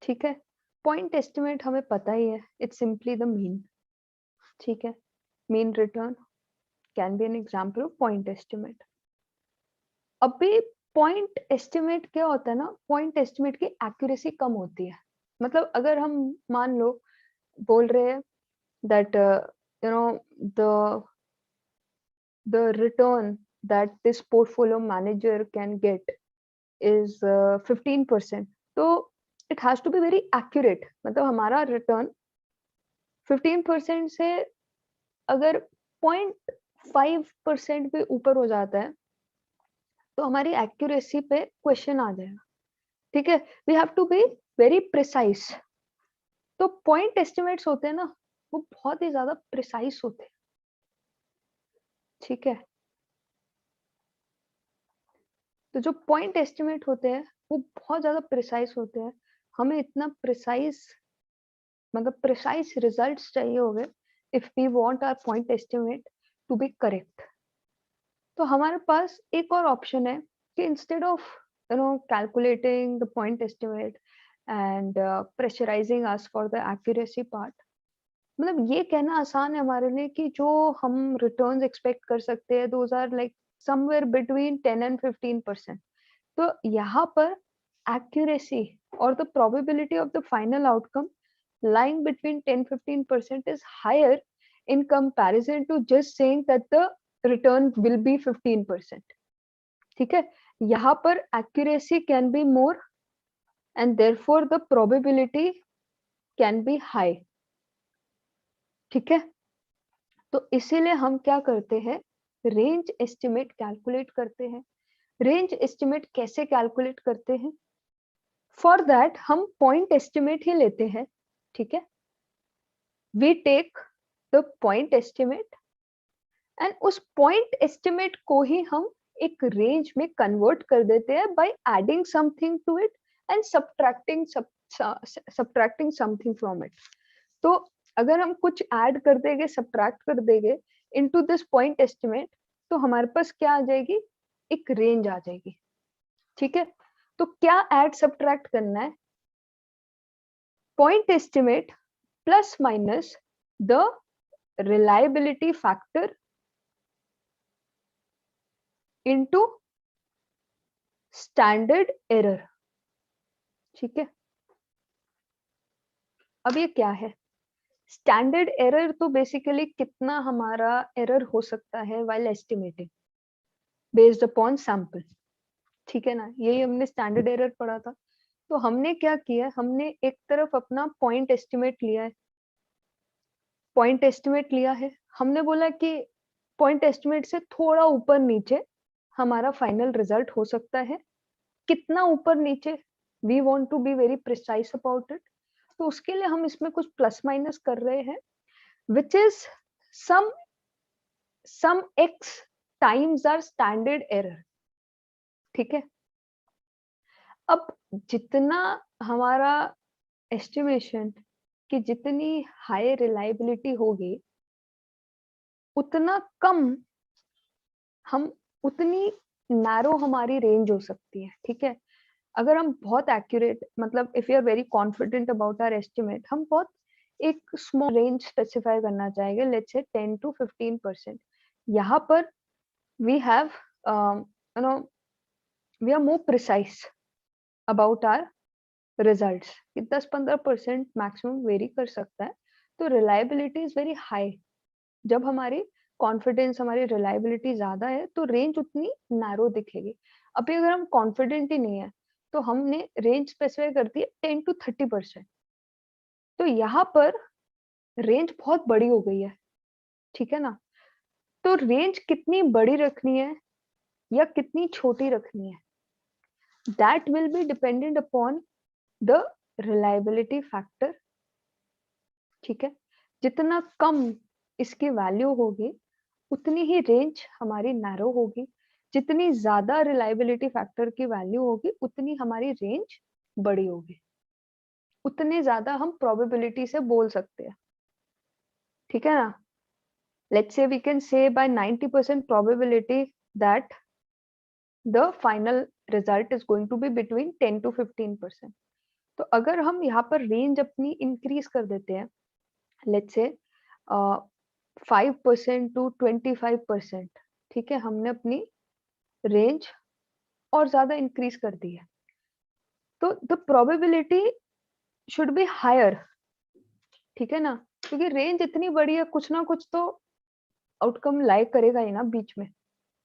ठीक है। पॉइंट एस्टिमेट हमें पता ही है, इट्स सिंपली द मीन, ठीक है। Mean return can be an example of point estimate. अभी पॉइंट एस्टिमेट क्या होता है ना, पॉइंट एस्टिमेट की एक्यूरेसी कम होती है। मतलब अगर हम मान लो बोल रहे हैं that you know the return that this portfolio manager can get is 15%, तो it has to be very accurate। मतलब हमारा रिटर्न 15% से अगर 0.5% भी ऊपर हो जाता है तो हमारी एक्यूरेसी पे क्वेश्चन आ जाएगा, ठीक है। We have to be very precise. तो पॉइंट एस्टिमेट्स होते हैं ना, वो बहुत ही ज्यादा प्रिसाइज होते हैं, ठीक है। तो जो पॉइंट एस्टिमेट होते हैं वो बहुत ज्यादा प्रिसाइज होते हैं। हमें इतना प्रिसाइज, मतलब प्रिसाइज रिजल्ट्स चाहिए होंगे if we want our point estimate to be correct. तो हमारे पास एक और ऑप्शन है कि instead of calculating the point estimate and pressurising us for the accuracy part, मतलब ये कहना आसान है हमारे लिए कि जो हम रिटर्न्स एक्सपेक्ट कर सकते हैं those are like somewhere between 10 and 15%। तो यहाँ पर accuracy or the probability of the final outcome lying between 10-15% is higher in comparison to just saying that the return will be 15%, ठीक है। यहाँ पर accuracy can be more and therefore the probability can be high, ठीक है। तो इसीलिए हम क्या करते हैं, रेंज एस्टिमेट कैलकुलेट करते हैं। रेंज एस्टिमेट कैसे कैलकुलेट करते हैं, फॉर दैट हम पॉइंट एस्टिमेट ही लेते हैं, ठीक है। We take the point estimate and उस पॉइंट एस्टिमेट को ही हम एक रेंज में कन्वर्ट कर देते हैं by adding something to it and subtracting something from it. तो अगर हम कुछ ऐड कर देंगे, सब्ट्रैक्ट कर देंगे इनटू दिस पॉइंट एस्टिमेट, तो हमारे पास क्या आ जाएगी, एक रेंज आ जाएगी. ठीक है, तो क्या ऐड सब्ट्रैक्ट करना है, point estimate plus minus the reliability factor into standard error. ठीक है, अब ये क्या है, स्टैंडर्ड एरर तो बेसिकली कितना हमारा एरर हो सकता है while estimating based upon sample. ठीक है ना, यही हमने स्टैंडर्ड एरर पढ़ा था. तो हमने क्या किया, हमने एक तरफ अपना पॉइंट एस्टिमेट लिया है, पॉइंट एस्टिमेट लिया है, हमने बोला कि पॉइंट एस्टिमेट से थोड़ा ऊपर नीचे हमारा फाइनल रिजल्ट हो सकता है. कितना ऊपर नीचे, we want to be very precise about it. तो उसके लिए हम इसमें कुछ प्लस माइनस कर रहे हैं, which is some x times our standard error. ठीक है, अब जितना हमारा एस्टिमेशन की जितनी हाई रिलायबिलिटी होगी, उतना कम हम, उतनी नैरो हमारी रेंज हो सकती है. ठीक है, अगर हम बहुत एक्यूरेट, मतलब if you are very confident about our estimate, हम बहुत एक स्मॉल रेंज स्पेसिफाई करना चाहेंगे, लेट्स से 10 to 15%. यहाँ पर we have you know we are more precise about our results. 10-15% maximum vary कर सकता है. तो रिलायबिलिटी इज वेरी हाई. जब हमारी कॉन्फिडेंस, हमारी रिलायबिलिटी ज्यादा है, तो रेंज उतनी नैरो दिखेगी. अभी अगर हम कॉन्फिडेंट ही नहीं है, तो हमने रेंज स्पेसिफाई कर दी है 10 to 30%. तो यहाँ पर रेंज बहुत बड़ी हो गई है. ठीक है ना, तो रेंज कितनी बड़ी रखनी है या कितनी छोटी रखनी है, that will be dependent upon the reliability factor. ठीक है, जितना कम इसकी वैल्यू होगी, उतनी ही रेंज हमारी नैरो होगी. जितनी ज्यादा रिलायबिलिटी फैक्टर की वैल्यू होगी, उतनी हमारी रेंज बड़ी होगी, उतने ज्यादा हम प्रोबेबिलिटी से बोल सकते हैं. ठीक है ना, let's say we can say by 90% probability that the final result is going to be between 10 to 15%. तो अगर हम यहाँ पर रेंज अपनी इंक्रीज कर देते हैं, लेट्स से 5% to 25%, ठीक है, हमने अपनी रेंज और ज्यादा इंक्रीज कर दी है, तो the probability should be higher. ठीक है ना, क्योंकि रेंज इतनी बड़ी है, कुछ ना कुछ तो आउटकम लाइक करेगा ही ना बीच में.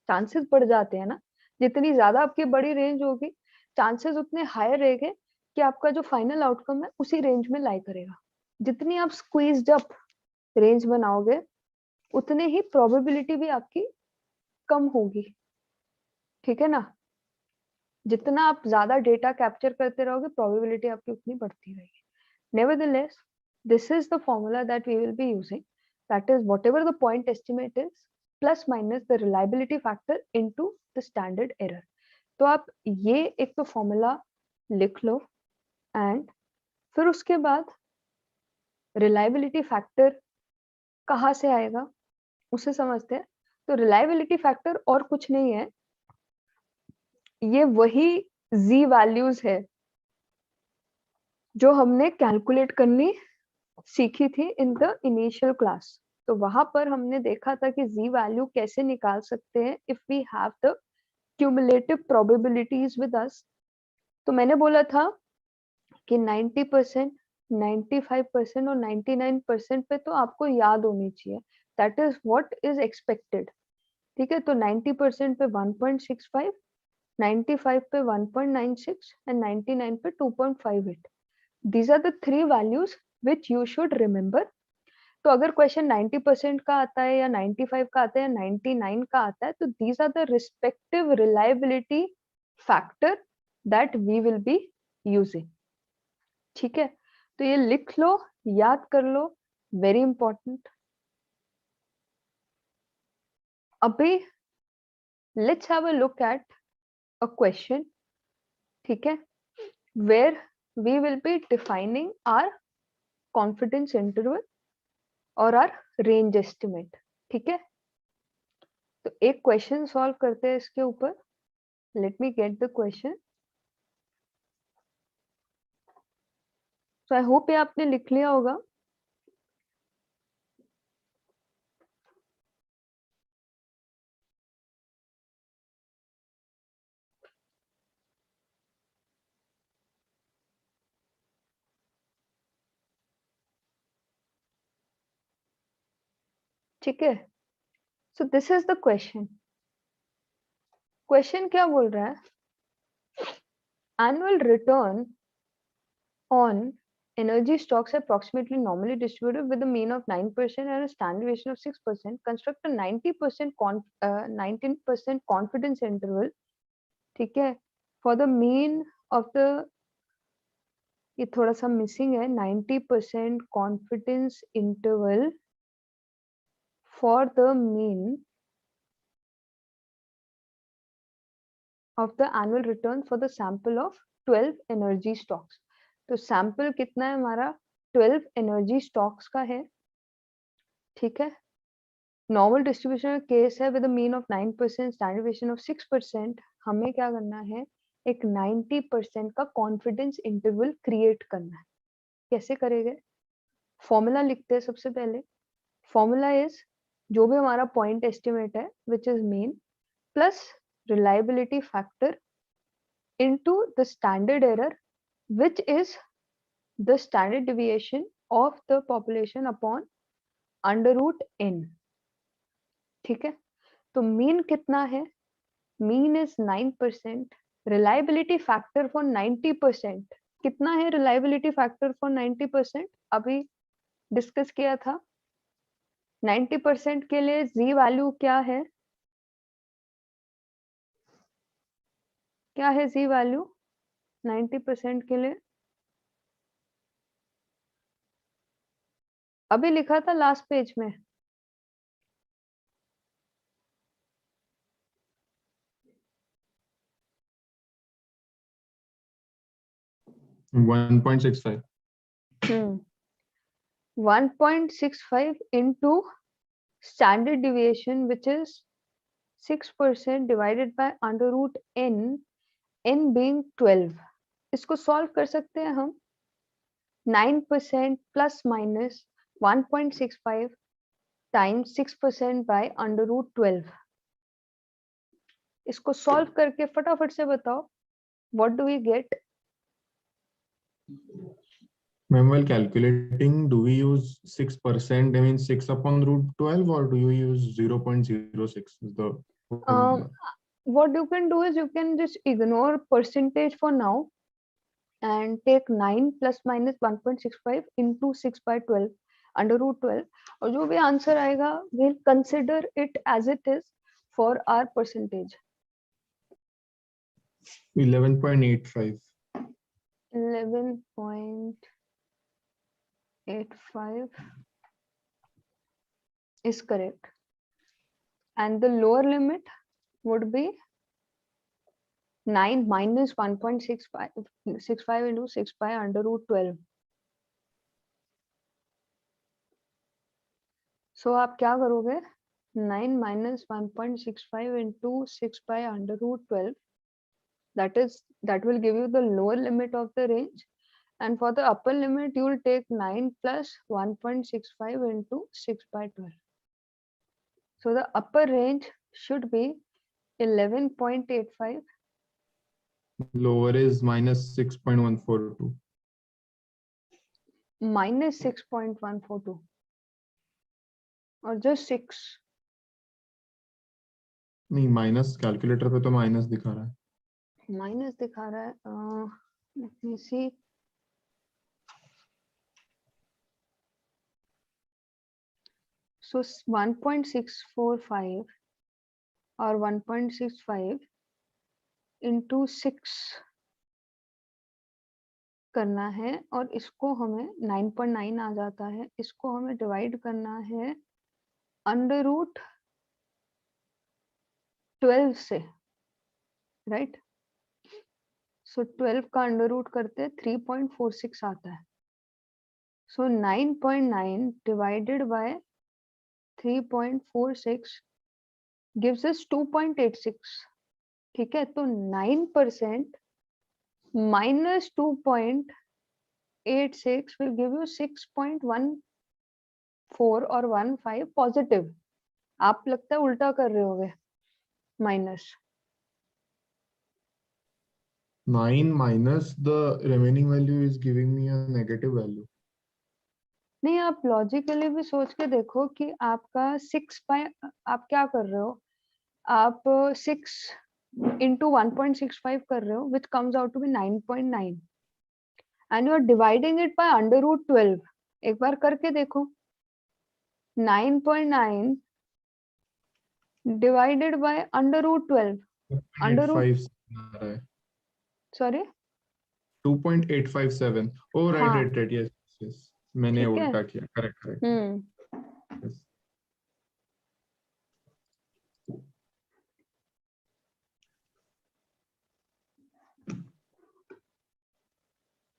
चांसेस बढ़ जाते हैं ना, जितनी ज्यादा आपकी बड़ी रेंज होगी, चांसेस उतने हायर रहेंगे कि आपका जो फाइनल आउटकम है उसी रेंज में लाई करेगा. जितनी आप स्क्वीज्ड अप रेंज बनाओगे, उतने ही प्रोबेबिलिटी भी आपकी कम होगी. ठीक है ना, जितना आप ज्यादा डेटा कैप्चर करते रहोगे, प्रोबेबिलिटी आपकी उतनी बढ़ती रहेगी. Nevertheless, this is the formula that we will be using. That is, whatever the point estimate is, plus minus the reliability factor into the standard error. तो आप ये एक तो फॉर्मूला लिख लो, एंड फिर उसके बाद रिलायबिलिटी फैक्टर कहाँ से आएगा उसे समझते हैं. तो रिलायबिलिटी फैक्टर और कुछ नहीं है, ये वही z वैल्यूज है जो हमने कैलकुलेट करनी सीखी थी इन द इनिशियल क्लास. तो वहां पर हमने देखा था कि z वैल्यू कैसे निकाल सकते हैं if we have the cumulative probabilities with us. तो मैंने बोला था कि 90%, 95% और 99% पे तो आपको याद होनी चाहिए. That is what is expected. ठीक है, तो 90% पे 1.65, 95 पे 1.96 एंड 99 पे 2.58. These are the three values which you should remember. तो अगर क्वेश्चन 90% का आता है या 95 का आता है या 99 का आता है, तो these are the respective reliability factor that we will be using. ठीक है, तो ये लिख लो, याद कर लो, very important. अभी let's have a look at a question, ठीक है, where we will be defining our confidence interval और our range estimate. ठीक है, तो एक क्वेश्चन सॉल्व करते हैं इसके ऊपर. Late me get the question. तो आई होप ये आपने लिख लिया होगा. ठीक है, सो this is the question. Question क्या बोल रहा है? Annual return on energy stocks are approximately normally distributed with a mean of 9% and a standard deviation of 6%. Construct a 19% confidence interval, ठीक है, for the mean of the, ये थोड़ा सा missing है, 90% confidence interval for the mean of the annual return for the sample of 12 energy stocks. तो sample कितना है हमारा? 12 एनर्जी स्टॉक्स का है. ठीक है, नॉर्मल डिस्ट्रीब्यूशन केस है with mean of 9%, standard deviation of 6%. हमें क्या करना है? एक 90% का कॉन्फिडेंस इंटरवल क्रिएट करना है. कैसे करेंगे? फॉर्मूला लिखते हैं सबसे पहले. फॉर्मूला इज जो भी हमारा पॉइंट एस्टिमेट है which is mean plus reliability factor into the standard error, which is the standard deviation of the population upon under root n. ठीक है, तो मीन कितना है? Mean is 9%. Reliability factor for 90%. कितना है रिलायबिलिटी फैक्टर फॉर 90%? अभी discuss किया था. 90% के लिए जी वैल्यू क्या है? क्या है जी वैल्यू 90% के लिए? अभी लिखा था लास्ट पेज में. One 1.65. 1.65 into standard deviation, which is 6% divided by under root n, n being 12. इसको सॉल्व कर सकते हैं हम. 9% plus minus 1.65 times 6% by under root 12. इसको सॉल्व करके फटाफट से बताओ what do we get? Ma'am, while calculating, do we use 6%? I mean 6 upon root 12, or do you use 0.06? Is the What you can do is you can just ignore percentage for now and take 9 plus minus 1.65 into 6 by 12 under root 12. और जो भी answer आएगा we'll consider it as it is for our percentage. 11.85. 11.85 is correct, and the lower limit would be 9 minus 1.65 into 6 by under root 12. So आप क्या करोगे? 9 minus 1.65 into 6 by under root 12. That will give you the lower limit of the range, and for the upper limit you will take 9 plus 1.65 into 6 by 12. So the upper range should be 11.85. Lower is minus 6.142. minus 6.142 or just 6. नहीं, minus calculator पे तो minus दिखा रहा है. Minus दिखा रहा है. let me see. So 1.645 or 1.65 into 6 करना है और इसको हमें 9.9 आ जाता है, इसको हमें डिवाइड करना है अंडर रूट 12 से, राइट। सो 12 का अंडर रूट करते 3.46 आता है। सो 9.9 डिवाइडेड बाय 3.46 gives us 2.86, ठीक है। तो 9% minus 2.86 will give you 6.14 और 15 पॉजिटिव। आप लगता है उल्टा कर रहे होगे, minus 9 minus the remaining value is giving me a negative value. नहीं, आप लॉजिकली भी सोच के देखो कि आपका 6 बाय, आप क्या कर रहे हो, आप 6 into 1.65 कर रहे हो, which comes out to be 9.9 and you are dividing it by under root 12। एक बार करके देखो, 9.9 divided by under root 12, under root, 2.857 sorry 2.857। oh right हाँ, right right, yes yes, मैंने ठीक है। उल्टा किया, correct correct, yes।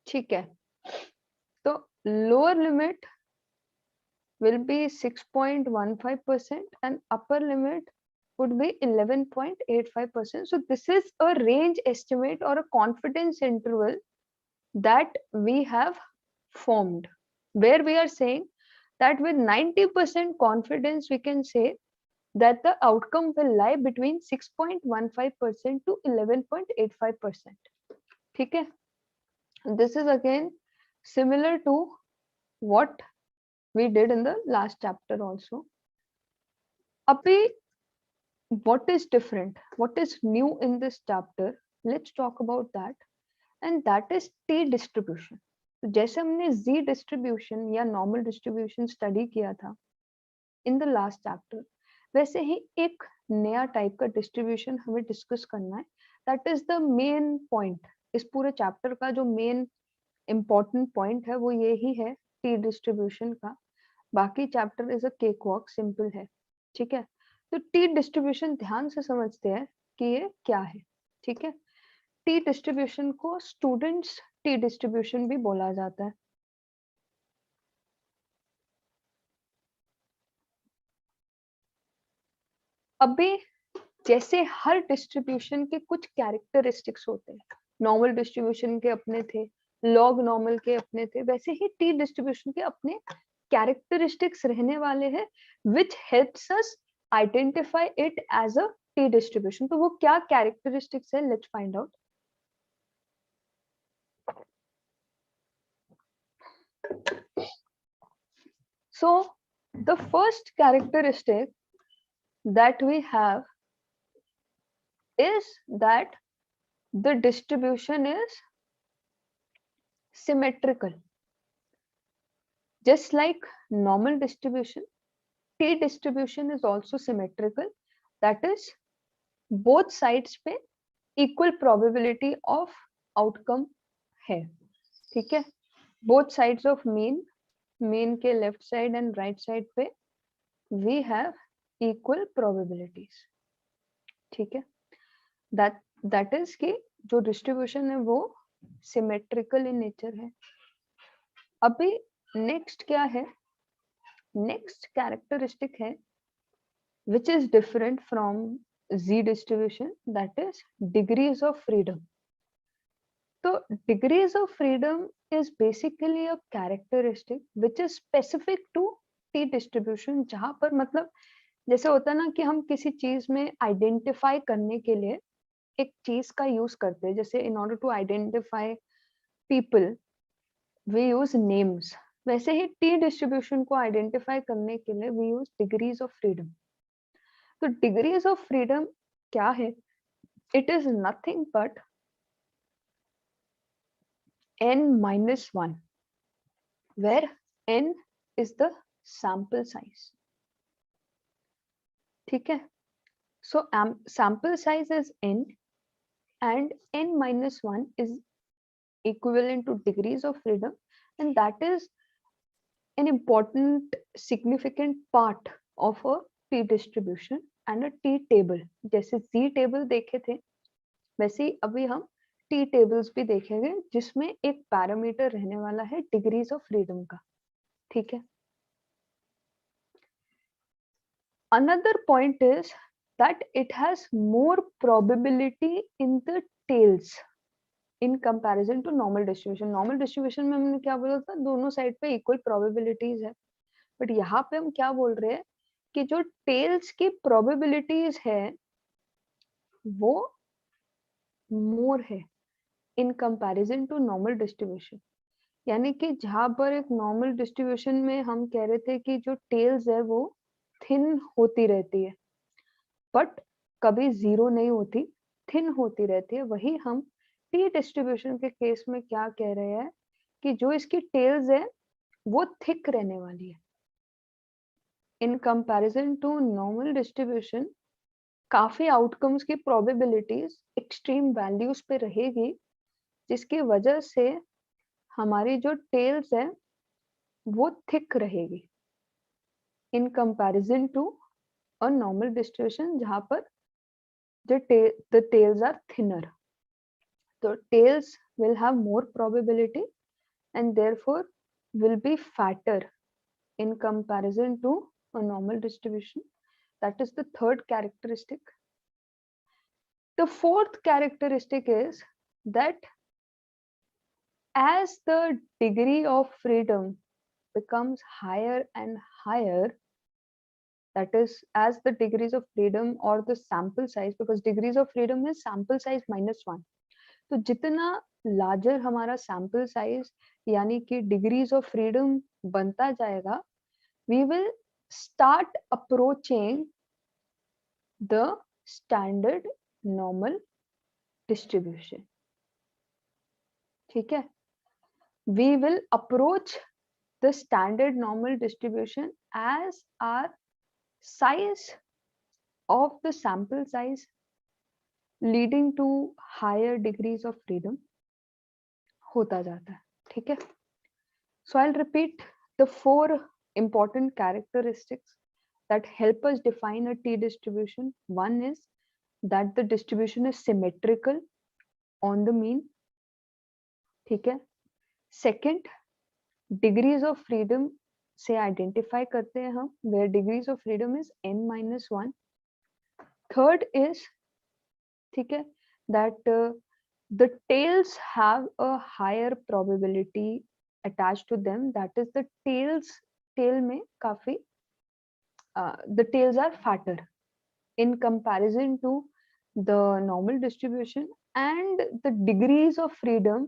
ठीक है, तो lower limit will be 6.15% and upper limit would be 11.85%. So this is a range estimate or a confidence interval that we have formed, where we are saying that with 90% confidence we can say that the outcome will lie between 6.15% to 11.85%, ठीक है। This is again similar to what we did in the last chapter also. Abhi, what is different, what is new in this chapter, let's talk about that, and that is t distribution। तो जैसे हमने z distribution या normal distribution study किया था in the last chapter, वैसे ही एक नया type का डिस्ट्रीब्यूशन हमें डिस्कस करना है। That is the main point, इस पूरे चैप्टर का जो मेन इम्पोर्टेंट पॉइंट है वो यही है, टी डिस्ट्रीब्यूशन का। बाकी chapter is a cake walk, simple है, ठीक है। तो टी डिस्ट्रीब्यूशन ध्यान से समझते हैं कि ये क्या है, ठीक है। टी डिस्ट्रीब्यूशन को स्टूडेंट्स टी डिस्ट्रीब्यूशन भी बोला जाता है। अभी जैसे हर डिस्ट्रीब्यूशन के कुछ कैरेक्टरिस्टिक्स होते हैं, नॉर्मल डिस्ट्रीब्यूशन के अपने थे, लॉग नॉर्मल के अपने थे, वैसे ही टी डिस्ट्रीब्यूशन के अपने कैरेक्टरिस्टिक्स रहने वाले हैं which helps us identify it as a t distribution. तो वो क्या कैरेक्टरिस्टिक्स है, let's find out. So the first characteristic that we have is that the distribution is symmetrical. Just like normal distribution, t distribution is also symmetrical, that is both sides पे equal probability of outcome है, ठीक है। both sides of mean के left side and right side पे we have equal probabilities, ठीक है। that is कि जो डिस्ट्रीब्यूशन है वो सिमेट्रिकल इन नेचर है। अभी नेक्स्ट क्या है, नेक्स्ट कैरेक्टरिस्टिक है which is different from z distribution, that is degrees of freedom. तो degrees of freedom is basically a characteristic which is specific to T distribution, जहां पर मतलब जैसे होता है ना कि हम किसी चीज में आइडेंटिफाई करने के लिए एक चीज का यूज करते हैं, जैसे in order to identify people we use names, वैसे ही टी डिस्ट्रीब्यूशन को आइडेंटिफाई करने के लिए we use degrees of freedom. तो डिग्रीज ऑफ फ्रीडम क्या है, it is nothing but n-1 where n is the sample size, ठीक है। so sample size is n and n-1 is equivalent to degrees of freedom, and that is an important significant part of a T distribution and a T table. जैसे Z table देखे थे वैसे ही अभी हम T tables भी देखेंगे जिसमें एक पैरामीटर रहने वाला है डिग्रीज ऑफ फ्रीडम का. ठीक है. Another point is that it has more probability in the tails in comparison to normal distribution. Normal distribution में हमने क्या बोला था, दोनों साइड पे इक्वल प्रोबेबिलिटीज है, बट यहाँ पे हम क्या बोल रहे हैं कि जो टेल्स की प्रोबेबिलिटीज है वो मोर है in comparison to normal distribution. यानी कि जहां पर एक नॉर्मल डिस्ट्रीब्यूशन में हम कह रहे थे कि जो टेल्स है वो थिन होती रहती है, बट कभी जीरो नहीं होती, थिन होती रहती है, वही हम टी डिस्ट्रीब्यूशन के केस में क्या कह रहे हैं कि जो इसकी टेल्स है वो थिक रहने वाली है. In comparison to normal distribution काफी आउटकम्स की प्रोबेबिलिटीज एक्सट्रीम वैल्यूज पे रहेगी, जिसकी वजह से हमारी जो टेल्स है वो थिक रहेगी in comparison to a normal distribution जहां पर the tails are thinner. So tails will have more probability and therefore will be fatter in comparison to a normal distribution. That is the third characteristic. The fourth characteristic is that as the degree of freedom becomes higher and higher, that is as the degrees of freedom or the sample size, because degrees of freedom is sample size -1. तो जितना larger हमारा sample size यानी कि degrees of freedom बनता जाएगा, we will start approaching the standard normal distribution. ठीक है? We will approach the standard normal distribution as our size of the sample size leading to higher degrees of freedom होता जाता है. ठीक है? So I'll repeat the 4 important characteristics that help us define a T distribution. One is that the distribution is symmetrical on the mean. ठीक है? Second, degrees of freedom से identify करते हैं हम, where degrees of freedom is n-1. Third is, ठीक है, that the tails have a higher probability attached to them. That is the tail में काफी the tails are fatter in comparison to the normal distribution, and the degrees of freedom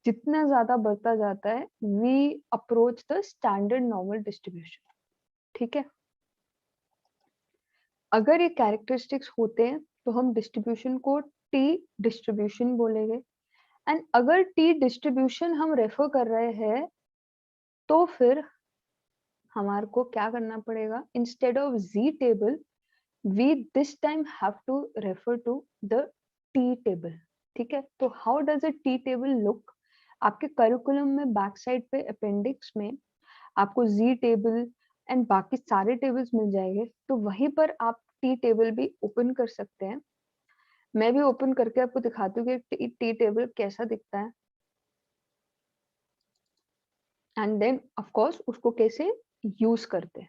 जितना ज्यादा बढ़ता जाता है we approach the standard normal distribution. ठीक है? अगर ये characteristics होते हैं तो हम distribution को T distribution बोलेंगे, and अगर T distribution हम रेफर कर रहे हैं तो फिर हमारे को क्या करना पड़ेगा, instead of Z table we this time have to refer to the T table. ठीक है? तो how does a T table look? आपके करिकुलम में बैक साइड पे अपेंडिक्स में आपको Z टेबल एंड बाकी सारे टेबल्स मिल जाएंगे, तो वहीं पर आप T टेबल भी ओपन कर सकते हैं. मैं भी ओपन करके आपको दिखाती हूँ कि T टेबल कैसा दिखता है, एंड देन ऑफ कोर्स उसको कैसे यूज करते हैं.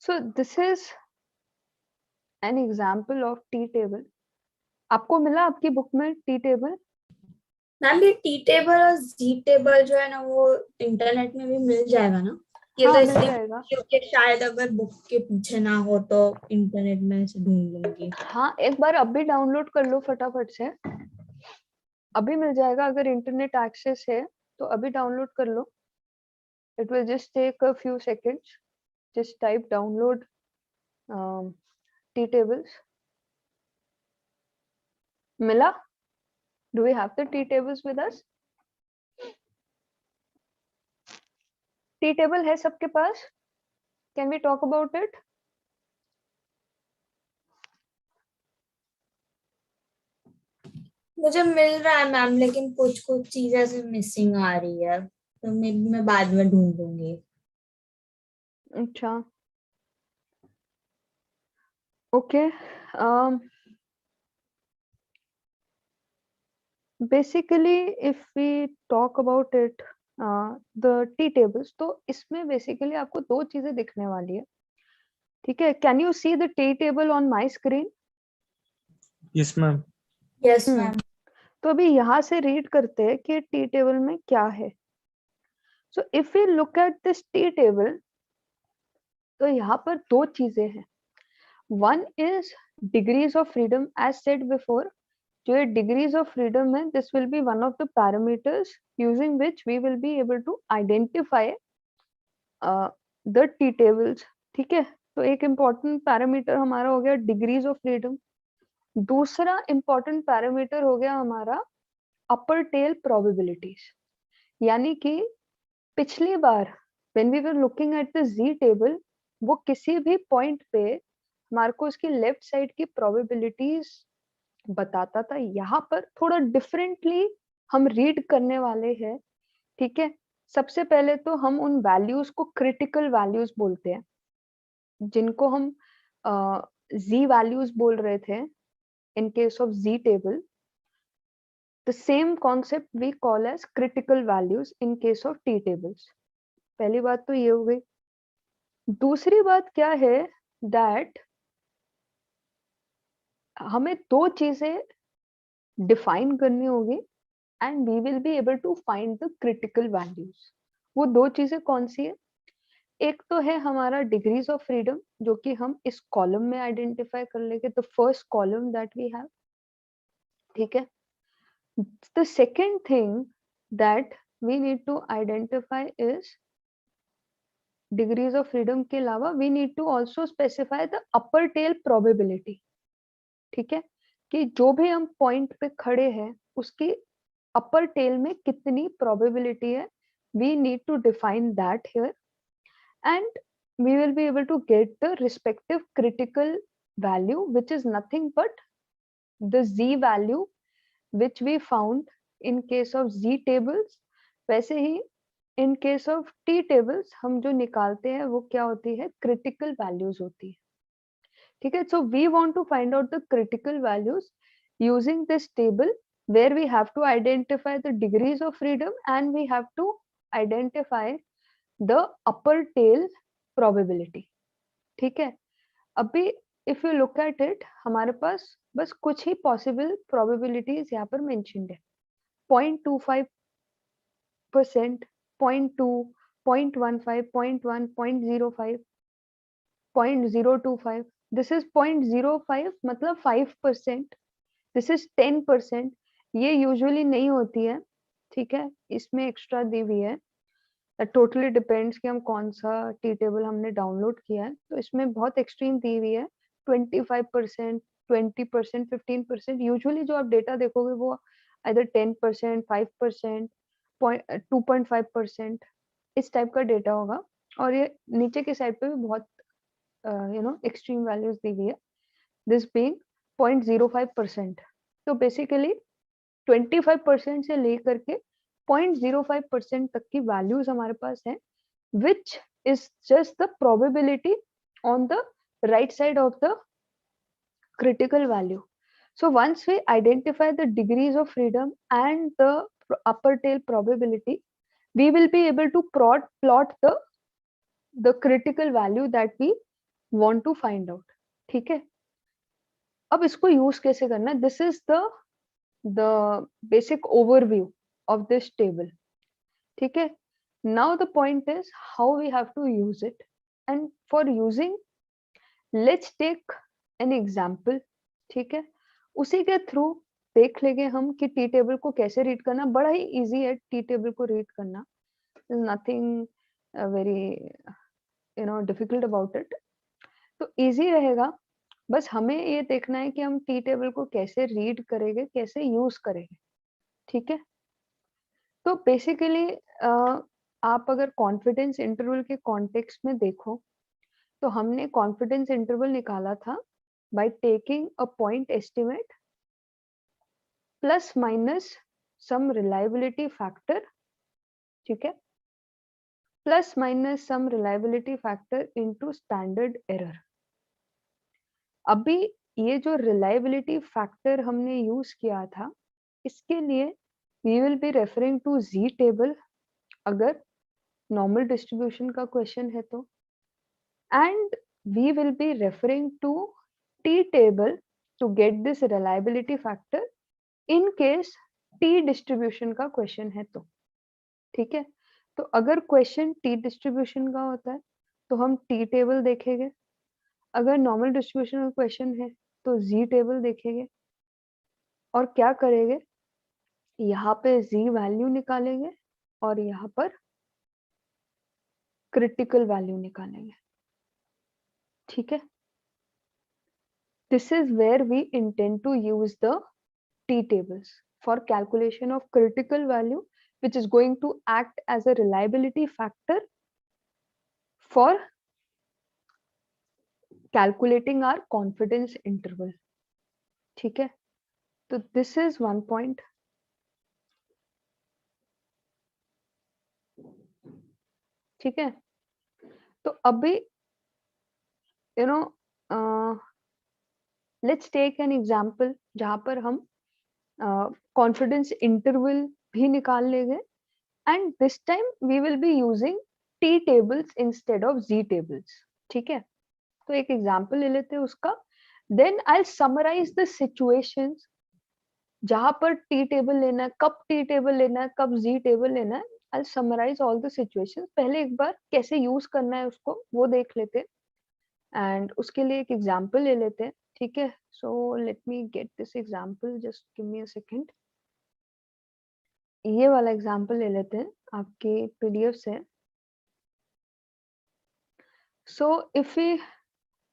So this is an example of T table. आपको मिला आपकी बुक में T टेबल? मैम ये टी टेबल और जी टेबल जो है ना वो इंटरनेट में भी मिल जाएगा ना? ये हाँ, तो मिल इसलिए जाएगा. क्योंकि शायद अगर बुक के पीछे ना हो तो इंटरनेट में से ढूंढ लूंगी. हाँ, एक बार अभी डाउनलोड कर लो फटाफट से, अभी मिल जाएगा. अगर इंटरनेट एक्सेस है तो अभी डाउनलोड कर लो. It will just take a few seconds. Just type download T tables. मिला? Do we have the T tables with us? T table है सबके पास? Can we talk about it? मुझे मिल रहा है मैम, लेकिन कुछ कुछ चीजें से मिसिंग आ रही है, तो मैं बाद में ढूंढ लूंगी। अच्छा, okay. Basically if we talk about it, the T tables, तो इसमें basically आपको दो चीजें दिखने वाली है, ठीक है? Can you see the T table on my screen? Yes ma'am. Yes ma'am. तो अभी यहाँ से रीड करते हैं कि T table में क्या है। So if we look at this T table, तो यहाँ पर दो चीजें हैं। One is degrees of freedom, as said before. जो ये degrees of freedom है, this will be one of the parameters using which we will be able to identify the T tables, ठीक है? तो एक important parameter हमारा हो गया degrees of freedom. दूसरा important parameter हो गया हमारा upper tail probabilities. यानी कि पिछली बार when we were looking at the Z table, वो किसी भी point पे हमारे को उसकी लेफ्ट साइड की probabilities बताता था। यहाँ पर थोड़ा डिफरेंटली हम रीड करने वाले हैं, ठीक है? सबसे पहले तो हम उन वैल्यूज को क्रिटिकल वैल्यूज बोलते हैं, जिनको हम Z वैल्यूज बोल रहे थे in case of Z table. The same concept we call as critical values in case of T tables. पहली बात तो ये हो गई। दूसरी बात क्या है, that हमें दो चीजें डिफाइन करनी होगी and we will be able to find the critical values. वो दो चीजें कौन सी है? एक तो है हमारा डिग्रीज ऑफ फ्रीडम, जो कि हम इस कॉलम में आइडेंटिफाई कर लेंगे, the first column that we have, ठीक है? The second thing that we need to identify is degrees of freedom के अलावा we need to also specify the upper tail probability, ठीक है? कि जो भी हम पॉइंट पे खड़े हैं उसकी अपर टेल में कितनी प्रोबेबिलिटी है, we need to define that here, and we will be able to get the respective critical value, which is nothing but the Z value which we found in case of Z tables. वैसे ही in case of T tables हम जो निकालते हैं वो क्या होती है? critical values होती है, ठीक है? So we want to find out the critical values using this table, where we have to identify the degrees of freedom and we have to identify the upper tail probability, ठीक है? अभी if you look at it, हमारे पास बस कुछ ही possible probabilities यहाँ पर mentioned है। 0.25%, 0.2, 0.15, 0.1, 0.05, 0.025. This is 0.05 मतलब 5%. This is 10%. ये यूजुअली नहीं होती है, ठीक है? इसमें एक्स्ट्रा दी हुई है। टोटली डिपेंड्स कि हम कौन सा टी टेबल हमने डाउनलोड किया है, तो इसमें बहुत एक्सट्रीम दी हुई है। 25%, 20%, 15%। यूजुअली जो आप डेटा देखोगे वो इधर 10%, 5%, 2.5% इस टाइप का डेटा होगा, और ये नीचे की साइड पे भी बहुत एक्सट्रीम वैल्यूज दी हुई है, दिस बीइंग 0.05%। तो बेसिकली 25% से लेकर के 0.05% तक की वैल्यूज हमारे पास है, which is just the probability on the right side of the critical value. So once we identify the degrees of freedom and the upper tail probability, we will be able to plot the critical value that we want to find out, ठीक है? अब इसको use कैसे करना है? This is the basic overview of this table, ठीक है? Now the point is how we have to use it, and for using let's take an example, ठीक है? उसी के थ्रू देख लेंगे हम कि टी टेबल को कैसे रीड करना। बड़ा ही इजी है टी टेबल को रीड करना, nothing very difficult about it. तो इजी रहेगा, बस हमें ये देखना है कि हम टी टेबल को कैसे रीड करेंगे, कैसे यूज करेंगे, ठीक है? तो बेसिकली आप अगर कॉन्फिडेंस इंटरवल के कॉन्टेक्स्ट में देखो तो हमने कॉन्फिडेंस इंटरवल निकाला था by taking a point estimate plus minus sum reliability factor, ठीक है, plus minus sum reliability factor into standard error. अभी ये जो रिलायबिलिटी फैक्टर हमने यूज किया था, इसके लिए we will be referring to Z table अगर नॉर्मल डिस्ट्रीब्यूशन का क्वेश्चन है तो, and we will be referring to T table to get this reliability factor in case T distribution का क्वेश्चन है तो, ठीक है। तो अगर क्वेश्चन टी डिस्ट्रीब्यूशन का होता है तो हम टी टेबल देखेंगे, अगर नॉर्मल डिस्ट्रीब्यूशन का क्वेश्चन है तो जी टेबल देखेंगे और क्या करेंगे, यहाँ पे जी वैल्यू निकालेंगे और यहाँ पर क्रिटिकल वैल्यू निकालेंगे, ठीक है। This is where we intend to use the T tables for calculation of critical value, which is going to act as a reliability factor for calculating our confidence interval, ठीक है। तो this is one point, ठीक है। तो अभी you know let's take an example जहां पर हम कॉन्फिडेंस इंटरवल भी निकाल लेंगे, and this time we will be using T tables instead of Z tables, ठीक है। तो एक एग्जांपल ले लेते हैं उसका, then I summarize the situations जहां पर टी टेबल लेना है, कब टी टेबल लेना है, कब जी टेबल लेना है। आई समराइज ऑल द सिचुएशंस, पहले एक बार कैसे यूज करना है उसको वो देख लेते हैं, एंड उसके लिए एक एग्जांपल ले लेते हैं, ठीक है। So let me get this example, just give me a second. ये वाला एग्जांपल ले लेते हैं आपके पीडीएफ से। So if we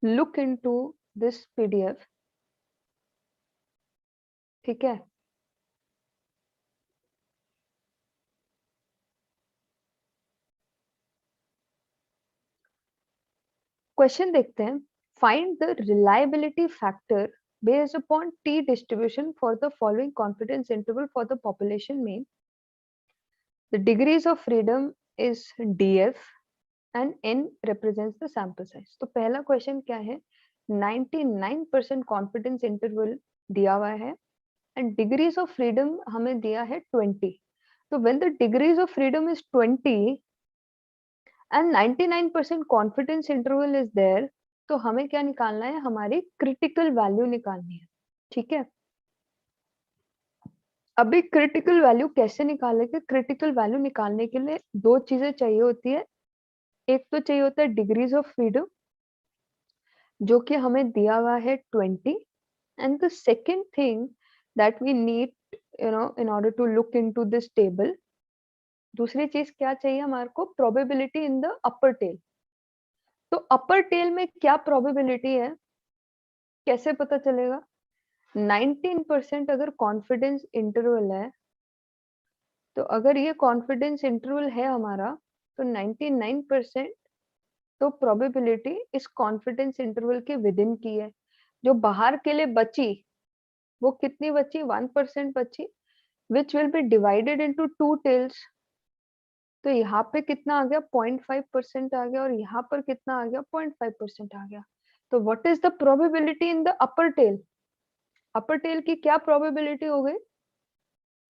look into this PDF, ठीक है। क्वेश्चन देखते हैं, find the reliability factor based upon T distribution for the following confidence interval for the population mean. The degrees of freedom is DF and N represents the sample size. तो पहला question क्या है, 99% confidence interval दिया हुआ है and degrees of freedom हमें दिया है 20। तो when the degrees of freedom is 20 and 99% confidence interval is there, तो हमें क्या निकालना है, हमारी क्रिटिकल वैल्यू निकालनी है, ठीक है। अभी क्रिटिकल वैल्यू कैसे निकालेंगे, क्रिटिकल वैल्यू निकालने के लिए दो चीजें चाहिए होती है, एक तो चाहिए होता है डिग्रीज ऑफ फ्रीडम जो कि हमें दिया हुआ है 20, and the second thing that we need in order to look into this table, दूसरी चीज क्या चाहिए हमारे को, probability in the upper tail. तो अपर टेल में क्या प्रोबेबिलिटी है, कैसे पता चलेगा, 19% अगर कॉन्फिडेंस इंटरवल है, तो अगर ये कॉन्फिडेंस इंटरवल है हमारा, तो 99% तो प्रोबेबिलिटी इस कॉन्फिडेंस इंटरवल के विद इन की है। जो बाहर के लिए बची वो कितनी बची, 1% बची, which will be divided into 2 tails. तो यहाँ पे कितना आ गया, 0.5% आ गया, और यहाँ पर कितना आ गया, 0.5% आ गया। तो what is the probability in the upper tail, upper tail की क्या प्रोबेबिलिटी हो गई,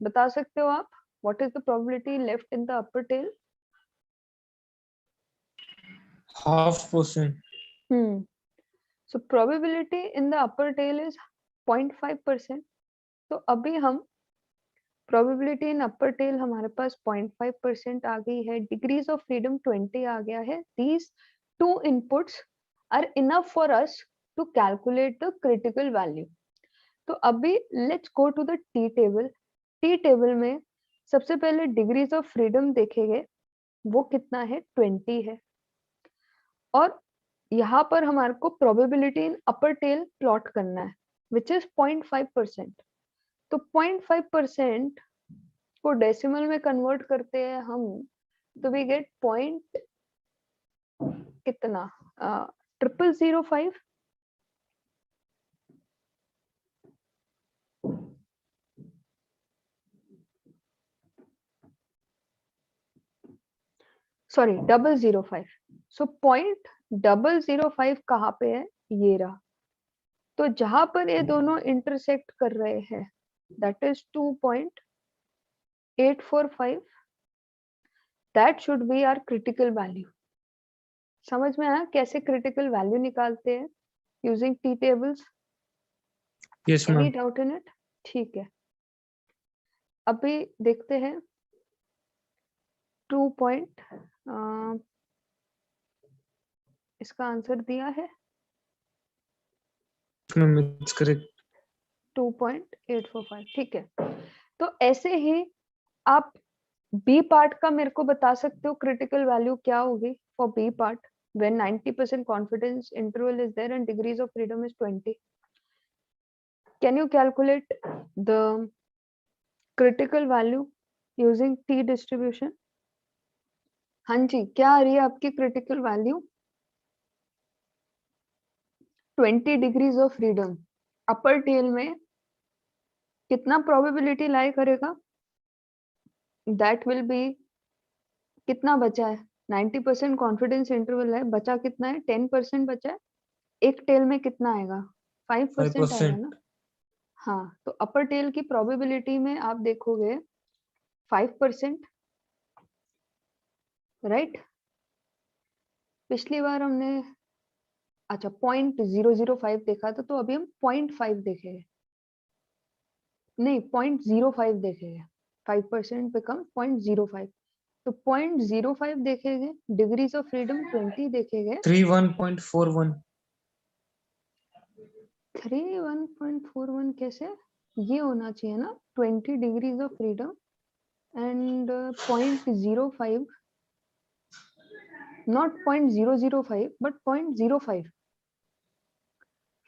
बता सकते हो आप, what is the probability left in the upper tail. 0.5%. So probability in the upper tail is 0.5%। तो अभी हम प्रोबेबिलिटी इन अपर टेल हमारे पास 0.5% आ गई है, डिग्रीज ऑफ फ्रीडम 20 आ गया है। These two inputs are enough for us to calculate the critical value. तो अभी let's go to the T table. T table में सबसे पहले डिग्रीज ऑफ फ्रीडम देखेंगे, वो कितना है, 20 है, और यहाँ पर हमारे को probability in upper tail plot करना है विच इज 0.5%। तो 0.5% को डेसिमल में कन्वर्ट करते हैं हम, तो वी गेट पॉइंट कितना 0005, सॉरी 005. सो 0.005 कहाँ पे है, ये रहा. तो जहां पर ये दोनों इंटरसेक्ट कर रहे हैं that is 2.845, that should be our critical value. समझ में आया कैसे क्रिटिकल वैल्यू निकालते हैं using T tables? Yes, any ma'am. Doubt in it? ठीक है, अभी देखते हैं 2 पॉइंट, इसका आंसर दिया है Ma'am, it's correct. 2.845. ठीक है, तो ऐसे ही आप बी पार्ट का मेरे को बता सकते हो क्रिटिकल वैल्यू क्या होगी for B part when 90% confidence interval is there and degrees of freedom is 20. Can you calculate the critical value using t distribution? हाँ जी, क्या आ रही है आपकी critical value? 20 degrees of freedom upper tail में कितना probability लाई करेगा? दैट विल बी, कितना बचा है? 90% कॉन्फिडेंस इंटरवल है, बचा कितना है? 10% बचा है. एक टेल में कितना आएगा? 5% आएगा 5%. ना. हाँ, तो अपर टेल की प्रोबेबिलिटी में आप देखोगे 5%, राइट? पिछली बार हमने अच्छा 0.005 देखा था, तो अभी हम 0.5 देखेंगे, नहीं 0.05 देखेंगे. 5% बिकम 0.05, तो 0.05 देखेंगे. डिग्रीज ऑफ फ्रीडम 20 देखेंगे. 31.41. 141 कैसे? ये होना चाहिए ना 20 degrees of freedom and 0.05, not 0.005 but 0.05.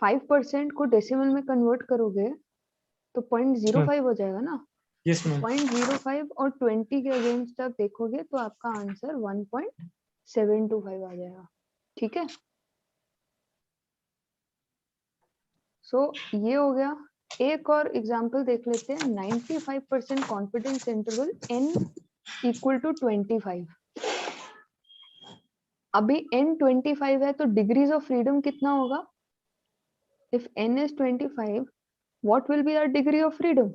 5% को डेसिमल में कन्वर्ट करोगे तो 0.05 हो जाएगा ना. Yes, ma'am. 0.05 और 20 के अगेंस्ट आप देखोगे तो आपका आंसर 1.725 आ जाएगा. ठीक है, सो ये हो गया. एक और एग्जांपल देख लेते हैं. 95% confidence interval n equal to 25. अभी n 25 है तो डिग्रीज ऑफ फ्रीडम कितना होगा? If n is 25, what will be our degree of freedom?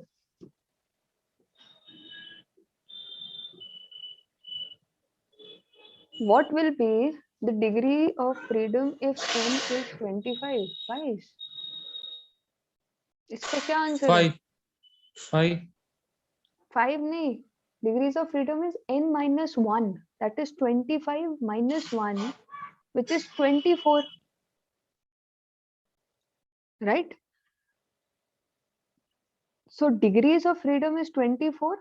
What will be the degree of freedom if n is 25? Guys, इसका क्या आंसर है? 5. 5 नहीं, degrees of freedom is n minus 1, that is 25 minus 1, which is 24, right? So degrees of freedom is 24.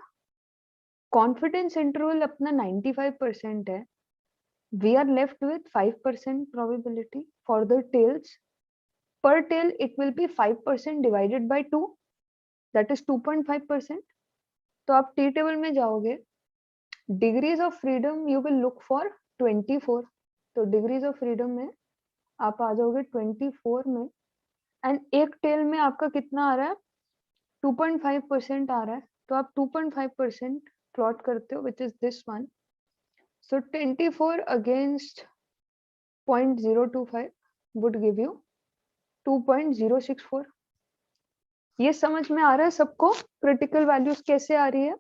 Confidence interval अपना 95% है. We are left with 5% probability for the tails. Per tail it will be 5% divided by 2, that is 2.5%. तो आप T table में जाओगे, degrees of freedom you will look for 24. तो degrees of freedom में आप आ जाओगे 24 में, एंड एक टेल में आपका कितना आ रहा है? 2.5% आ रहा है. तो आप 2.5% प्लॉट करते हो, which is this one. So 24 against 0.025 would give you 2.064. ये समझ में आ रहा है सबको क्रिटिकल वैल्यूज कैसे आ रही है?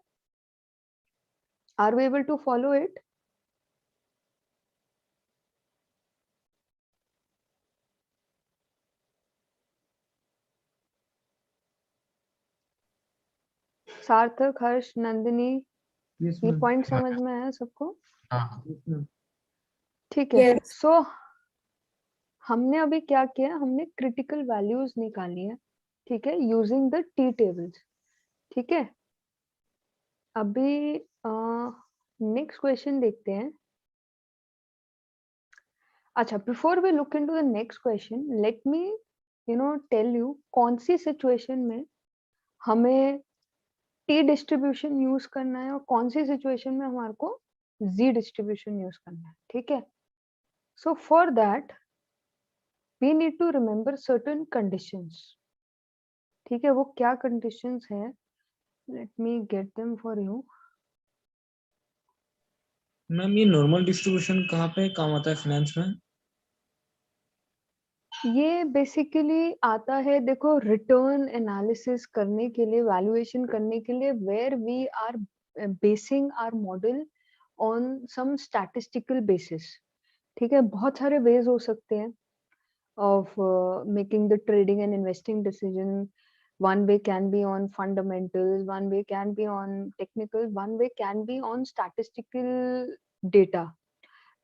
Are we able to follow it? Sarthak, Harsh, Nandini, Yes, ये ma'am. पॉइंट समझ में आया सबको? हाँ. Yes, ma'am. ठीक है. Yes. सो हमने अभी क्या किया? हमने क्रिटिकल वैल्यूज निकाली है, ठीक है, यूजिंग द टी टेबल्स. ठीक है, अभी नेक्स्ट क्वेश्चन देखते हैं. अच्छा, before we look into the next question, let me tell you कौन सी सिचुएशन में हमें टी डिस्ट्रीब्यूशन यूज करना है और कौन सी सिचुएशन में हमारे को जी डिस्ट्रीब्यूशन यूज करना है. ठीक है, so for that we need to remember certain conditions. ठीक है, वो क्या conditions है? Let me get them for you. Ma'am ये नॉर्मल डिस्ट्रीब्यूशन कहाँ पे काम आता है फाइनेंस में? ये बेसिकली आता है, देखो, रिटर्न एनालिसिस करने के लिए, वैल्यूएशन करने के लिए, where we are basing our model on some statistical basis. ठीक है, बहुत सारे वेज हो सकते हैं of making the trading and investing decision. One way can be on fundamentals, one way can be on technical, one way can be on statistical data.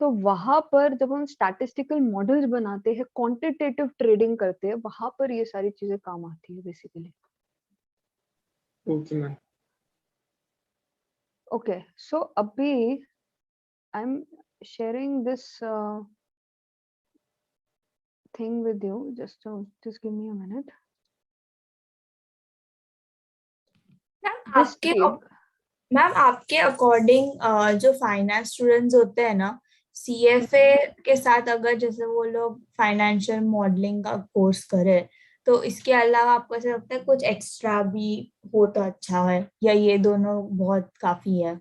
तो वहां पर जब हम स्टैटिस्टिकल मॉडल्स बनाते हैं, क्वांटिटेटिव ट्रेडिंग करते हैं, वहां पर ये सारी चीजें काम आती है बेसिकली. Okay ma'am. ओके, सो अभी I am sharing this thing with you. Just give me a minute. This trade, ma'am आपके अकॉर्डिंग जो फाइनेंस स्टूडेंट्स होते हैं ना, सीएफए के साथ अगर जैसे वो लोग फाइनेंशियल मॉडलिंग का कोर्स करे, तो इसके अलावा आपको ऐसा लगता है कुछ एक्स्ट्रा भी हो तो अच्छा है, या ये दोनों बहुत काफी है?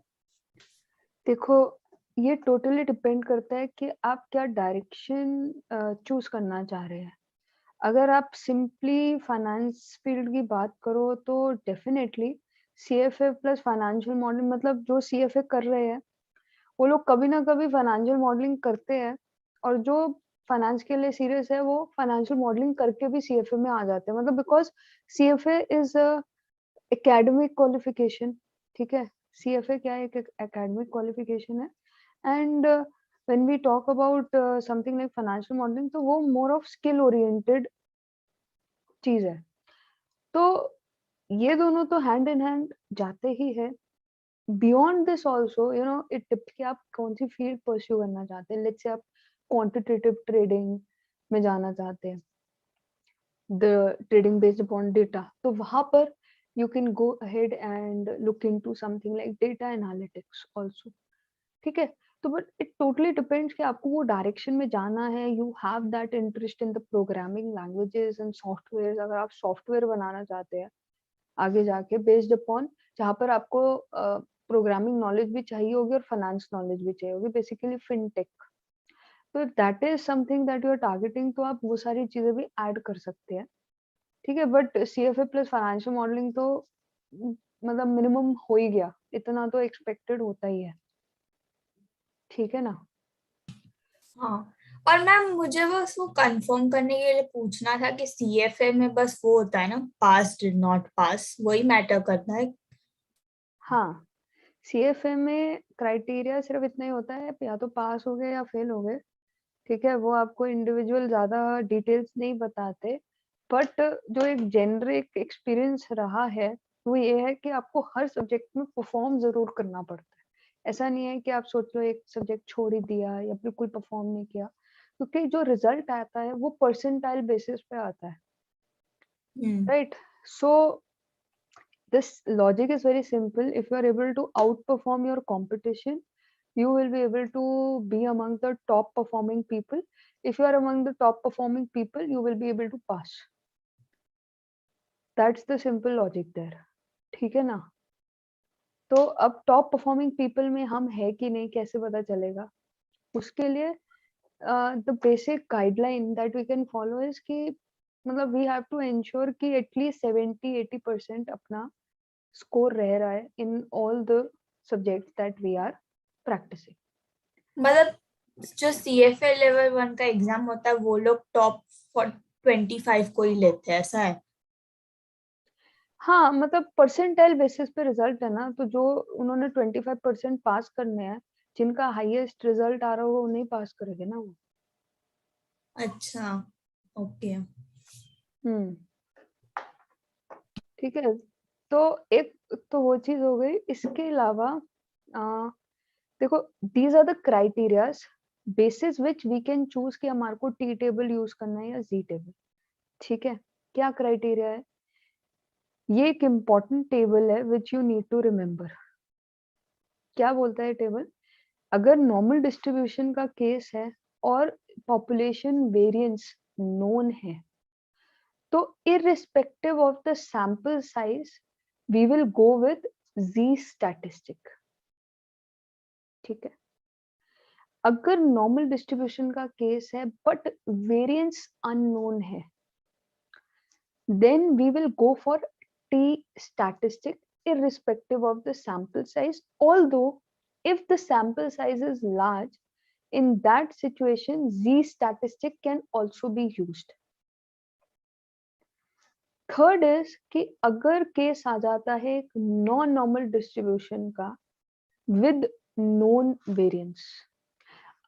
देखो, ये टोटली डिपेंड करता है कि आप क्या डायरेक्शन चूज करना चाह रहे हैं. अगर आप सिंपली फाइनेंस फील्ड की बात करो तो definitely CFA plus financial modelling, मतलब जो सीएफए कर रहे हैं वो लोग कभी ना कभी फाइनेंशियल मॉडलिंग करते हैं, और जो फाइनेंस के लिए सीरियस है वो फाइनेंशियल मॉडलिंग करके भी सीएफए में आ जाते हैं. मतलब because CFA is academic qualification. ठीक है, सीएफए क्या है? एक एकेडमिक क्वालिफिकेशन है. And when we talk about something like financial modeling, तो वो मोर ऑफ स्किल ओरिएंटेड चीज है. तो ये दोनों तो हैंड इन हैंड जाते ही है. Beyond this also, you know, it tips कि आप कौन सी फील्ड परस्यू करना चाहते हैं. लेट्स से आप क्वांटिटेटिव ट्रेडिंग में जाना चाहते हैं, the trading based upon data, तो वहां पर you can go ahead and look into something like data analytics also. ठीक है, तो बट इट टोटली डिपेंड्स कि आपको वो डायरेक्शन में जाना है. You have that interest in the programming languages and software. अगर आप सॉफ्टवेयर बनाना चाहते हैं आगे जाके, बेस्ड अपॉन जहाँ पर आपको प्रोग्रामिंग नॉलेज भी चाहिए होगी और फाइनेंस नॉलेज भी चाहिए होगी, बेसिकली फिनटेक, तो that is something that you are targeting, तो आप वो सारी चीजें भी ऐड कर सकते हैं. ठीक है, but CFA plus financial modeling तो मतलब मिनिमम हो ही गया, इतना तो एक्सपेक्टेड होता ही है. ठीक है ना? हाँ, और मैम मुझे बस वो कंफर्म करने के लिए पूछना था कि सीएफए में बस वो होता है ना, पास डिड नॉट पास, वही मैटर करता है? हाँ, सीएफए में क्राइटेरिया सिर्फ इतना ही होता है, या तो पास हो गए या फेल हो गए. ठीक है, वो आपको इंडिविजुअल ज्यादा डिटेल्स नहीं बताते, बट जो एक जेनरिक एक्सपीरियंस रहा है वो ये है कि आपको हर सब्जेक्ट में परफॉर्म जरूर करना पड़ता है. ऐसा नहीं है कि आप सोच लो एक सब्जेक्ट छोड़ ही दिया या बिल्कुल परफॉर्म नहीं किया, क्योंकि जो रिजल्ट आता है वो परसेंटाइल बेसिस पे आता है. Right, so this logic is very simple. If you are able to outperform your competition, you will be able to be among the top performing people. If you are among the top performing people, you will be able to pass. That's the simple logic there. ठीक है ना? तो अब top performing people में हम है कि नहीं कैसे पता चलेगा? उसके लिए the basic guideline that we can follow is कि मतलब वी हैव टू एंश्योर कि एटलीस्ट 70-80% अपना स्कोर रह रहा है in all the subjects that we are practicing. मतलब जो सीएफए लेवल 1 का एग्जाम होता है वो लोग टॉप 25 को ही लेते हैं, ऐसा है? हाँ, मतलब परसेंटाइल बेसिस पे रिजल्ट है ना, तो जो उन्होंने 25% पास करने हैं, जिनका हाईएस्ट रिजल्ट आ रहा हो उन्हें पास करेंगे ना वो. अच्छा, ओके. ठीक है, तो एक तो वो चीज हो गई. इसके अलावा देखो, these are the criterias basis which we can choose कि हमारे को टी टेबल यूज करना है या जी टेबल. ठीक है, क्या क्राइटेरिया है? ये एक इम्पॉर्टेंट टेबल है which you need to remember. क्या बोलता है टेबल? अगर नॉर्मल डिस्ट्रीब्यूशन का केस है और पॉपुलेशन वेरिएंस नोन है, तो irrespective of the sample size we will go with z statistic. ठीक है, अगर नॉर्मल डिस्ट्रीब्यूशन का केस है बट वेरिएंस अननोन है, then we will go for t statistic irrespective of the sample size, although if the sample size is large, in that situation z statistic can also be used. Third is कि अगर case आ जाता है एक non normal distribution का with known variance,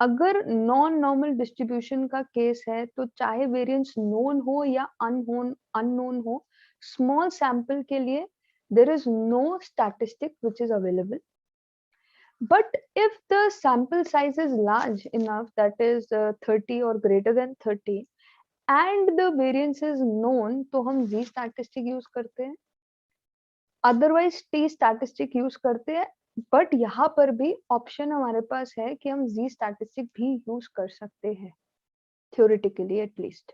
अगर non normal distribution का case है तो चाहे वेरिएंस नोन हो या अननोन हो, स्मॉल सैंपल के लिए there is no statistic which is available. But if the sample size is large enough, that is 30 और greater than 30 and the variance is known, तो हम z statistic यूज करते हैं, अदरवाइज t statistic यूज करते हैं. But यहाँ पर भी ऑप्शन हमारे पास है कि हम z statistic भी यूज कर सकते हैं, theoretically at least.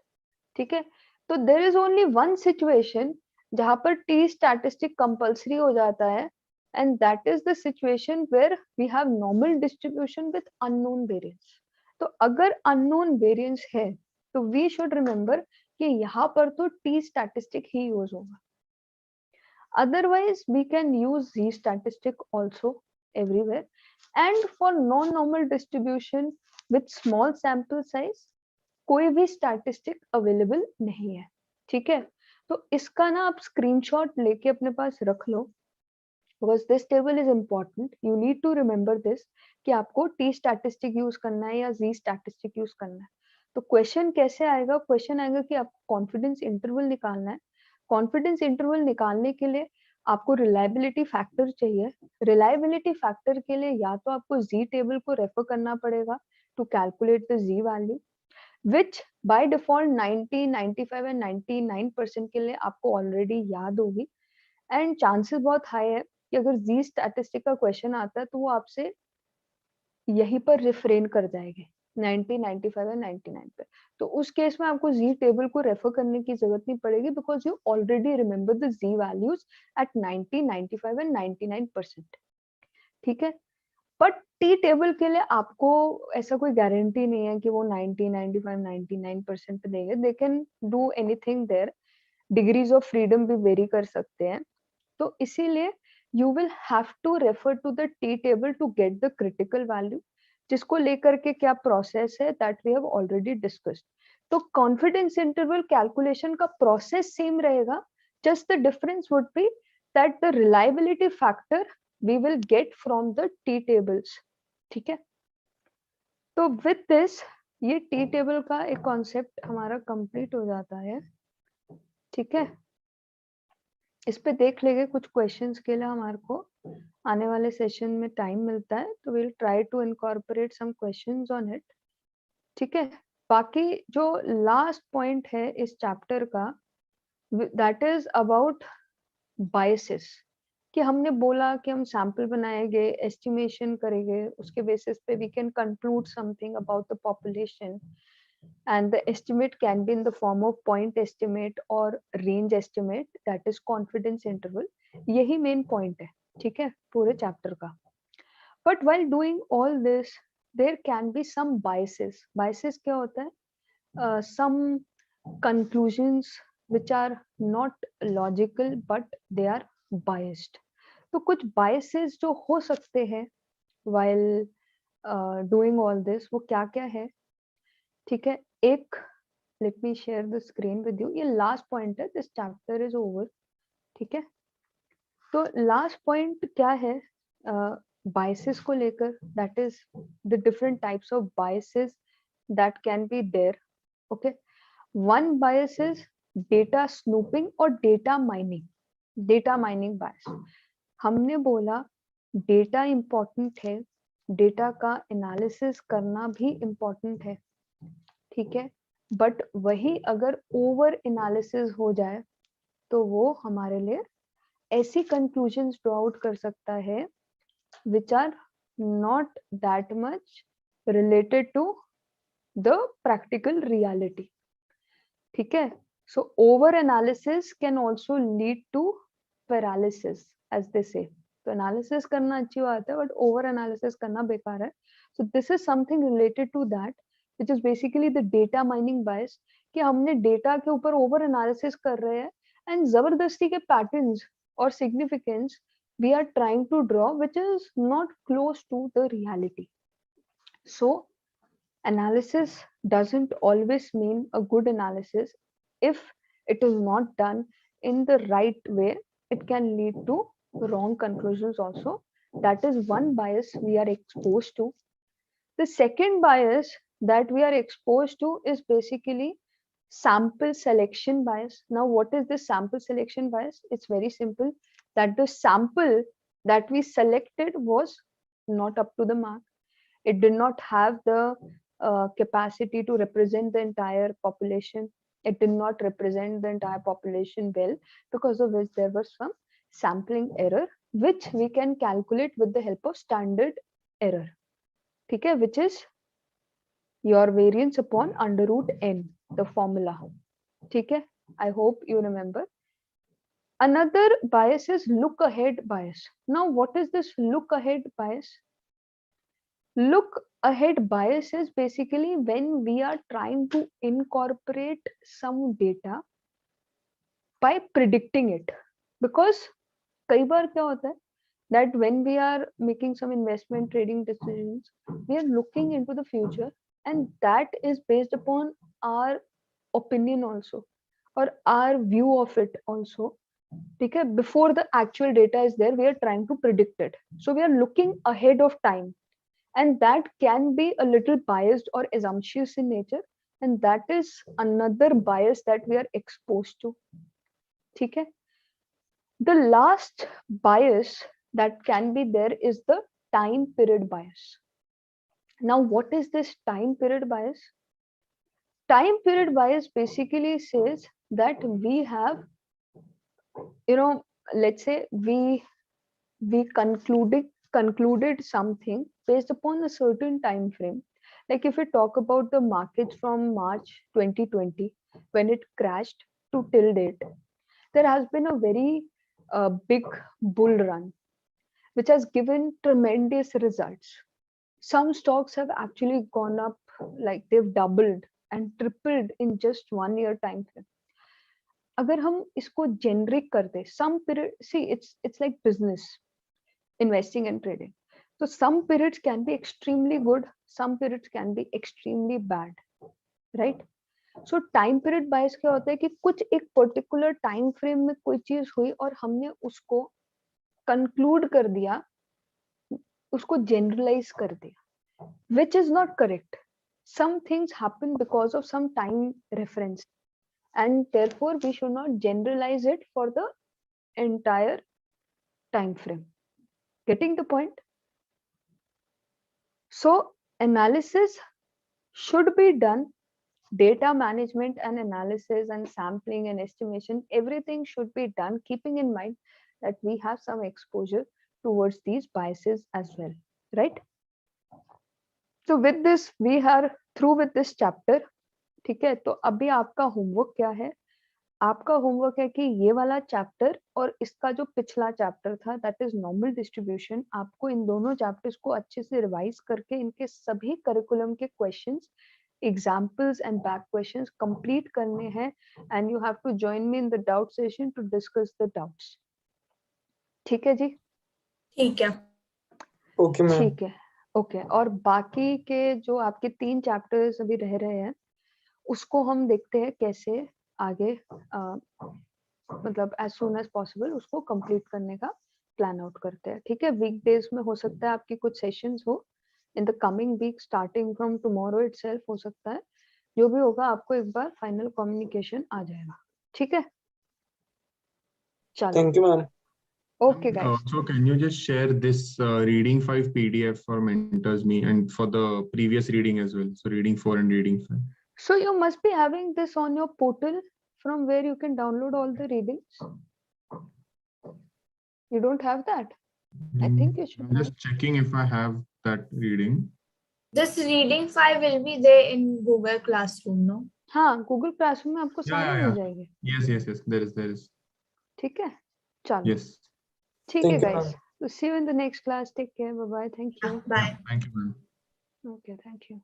ठीक है, तो there is only one situation जहाँ पर t statistic compulsory हो जाता है, and that is the situation where we have normal distribution with unknown variance. तो अगर unknown variance है तो वी शुड रिमेम्बर कि यहाँ पर तो टी स्टैटिस्टिक ही यूज होगा. Otherwise we can use Z statistic also everywhere. And for non normal distribution with small sample size कोई भी स्टैटिस्टिक अवेलेबल नहीं है. ठीक है, तो इसका ना आप स्क्रीनशॉट लेके अपने पास रख लो, because this table is important. You need to remember this कि आपको टी स्टैटिस्टिक यूज करना है या जी स्टैटिस्टिक यूज करना है. तो क्वेश्चन कैसे आएगा? क्वेश्चन आएगा कि आपको कॉन्फिडेंस इंटरवल निकालना है. कॉन्फिडेंस इंटरवल निकालने के लिए आपको रिलायबिलिटी फैक्टर चाहिए. रिलायबिलिटी फैक्टर के लिए या तो आपको जी टेबल को रेफर करना पड़ेगा to calculate the Z value, which by default 90, 95 and 99% के लिए आपको ऑलरेडी याद होगी. एंड चांसेस बहुत हाई है कि अगर जी स्टैटिस्टिक का क्वेश्चन आता है तो वो आपसे यहीं पर रिफ्रेन कर जाएंगे 90, 95 और 99 पे. तो उस केस में आपको जी टेबल को रेफर करने की जरूरत नहीं पड़ेगी, because you already remember the Z values at 90, 95 and 99%. ठीक है, बट टी टेबल के लिए आपको ऐसा कोई गारंटी नहीं है कि वो 90, 95, 99% पे देंगे. They can do anything there. Degrees of freedom भी वेरी कर सकते हैं. तो इसीलिए you will have to refer to the T table to get the critical value, जिसको लेकर के क्या प्रोसेस है that we have already discussed. तो कॉन्फिडेंस इंटरवल कैलकुलेशन का प्रोसेस सेम रहेगा, just the difference would be that the reliability factor we will get from the T tables. ठीक है, तो विथ दिस ये टी टेबल का एक कॉन्सेप्ट हमारा कंप्लीट हो जाता है. ठीक है, इस पे देख लेंगे कुछ क्वेश्चंस के लिए हमारे को आने वाले सेशन में टाइम मिलता है, तो will try to incorporate some questions on it. ठीक है, बाकी जो लास्ट पॉइंट है इस चैप्टर का दैट इज अबाउट बायसेस, कि हमने बोला कि हम सैंपल बनाएंगे, एस्टिमेशन करेंगे, उसके बेसिस पे we can conclude something about the population, and the estimate can be in the form of point estimate or range estimate, that is confidence interval. यही main point है. ठीक है, पूरे चैप्टर का. but while doing all this there can be some biases. biases क्या होता है? Some conclusions which are not logical but they are biased. तो कुछ biases जो हो सकते हैं while doing all this, वो क्या क्या है? ठीक है, एक let me share the screen with you. ये लास्ट पॉइंट है, दिस चैप्टर इज ओवर. ठीक है, तो लास्ट पॉइंट क्या है बायसेस को लेकर, that is the different types of biases that can be there. Okay, one bias is data snooping और data mining. Data mining bias, हमने बोला डेटा इंपॉर्टेंट है, डेटा का एनालिसिस करना भी इंपॉर्टेंट है. ठीक है, बट वही अगर ओवर एनालिसिस हो जाए तो वो हमारे लिए ऐसी कंक्लूजन्स ड्रॉ आउट कर सकता है which are not that much related to the practical reality. ठीक है. So over analysis can also lead to paralysis, as they say. तो analysis करना अच्छी बात है, but over analysis करना बेकार है. So this is something related to that, which is basically the data mining bias, कि हमने data के ऊपर over analysis कर रहे हैं and जबरदस्ती के patterns or significance we are trying to draw, which is not close to the reality. So analysis doesn't always mean a good analysis. If it is not done in the right way, it can lead to wrong conclusions also. That is one bias we are exposed to. The second bias that we are exposed to is basically sample selection bias. Now, what is this sample selection bias? It's very simple, that the sample that we selected was not up to the mark. It did not have the capacity to represent the entire population. It did not represent the entire population well, because of which there was some sampling error, which we can calculate with the help of standard error. Okay, which is your variance upon under root n, the formula. Okay, I hope you remember. Another bias is look ahead bias. Now, what is this look ahead bias? Look ahead bias is basically when we are trying to incorporate some data by predicting it. Because कई बार क्या होता है that when we are making some investment trading decisions, we are looking into the future, and that is based upon our opinion also, or our view of it also. Okay, before the actual data is there, we are trying to predict it. So we are looking ahead of time, and that can be a little biased or assumptuous in nature, and that is another bias that we are exposed to. Okay. The last bias that can be there is the time period bias. Now, what is this time period bias? Time period bias basically says that we have, let's say we concluded something based upon a certain time frame. Like if we talk about the markets from March 2020, when it crashed to till date, there has been a very big bull run, which has given tremendous results. Some stocks have actually gone up, like they've doubled and tripled in just 1 year time frame. अगर हम इसको generic कर दे, some period, see, it's like business, investing and trading. So some periods can be extremely good, some periods can be extremely bad, right? So time period bias क्या होता है कि कुछ एक particular time frame में कोई चीज हुई और हमने उसको conclude कर दिया, उसको generalize कर दिया, which is not correct. Some things happen because of some time reference, and therefore we should not generalize it for the entire time frame. Getting the point? So analysis should be done. Data management and analysis and sampling and estimation, everything should be done keeping in mind that we have some exposure towards these biases as well, right? So with this, we are through with this chapter. ठीक है, तो अभी आपका homework क्या है? आपका homework है कि ये वाला चैप्टर और इसका जो पिछला चैप्टर था, दैट इज नॉर्मल डिस्ट्रीब्यूशन, आपको इन दोनों चैप्टर्स को अच्छे से रिवाइज करके इनके सभी करिकुलम के questions, examples and back questions complete करने हैं, and you have to join me in the doubt session to discuss the doubts. ठीक है जी? ठीक है. Okay ma'am. ठीक है, ओके. और बाकी के जो आपके 3 चैप्टर्स अभी रह रहे हैं, उसको हम देखते हैं कैसे आगे मतलब एज सून एज पॉसिबल उसको कंप्लीट करने का प्लान आउट करते हैं. ठीक है, वीकडेज में हो सकता है आपकी कुछ सेशंस हो, in the coming week starting from tomorrow itself हो सकता है. जो भी होगा आपको एक बार फाइनल कम्युनिकेशन आ जाएगा. ठीक है, चलो. Thank you ma'am. Okay, guys. So can you just share this reading 5 PDF for Mentors Me and for the previous reading as well? So reading 4 and reading 5. So you must be having this on your portal from where you can download all the readings. You don't have that? I think you should I'm have. just checking if I have that reading. This reading file will be there in Google Classroom, no? हाँ Google classroom में आपको Yeah, सारे yeah, मिल yeah. जाएंगे. Yes. There is. ठीक है, चलो Yes. ठीक है Thank you, guys. ma'am. So see you in the next class. Take care. Bye bye. Thank you. Bye. Thank you, ma'am. Okay, thank you.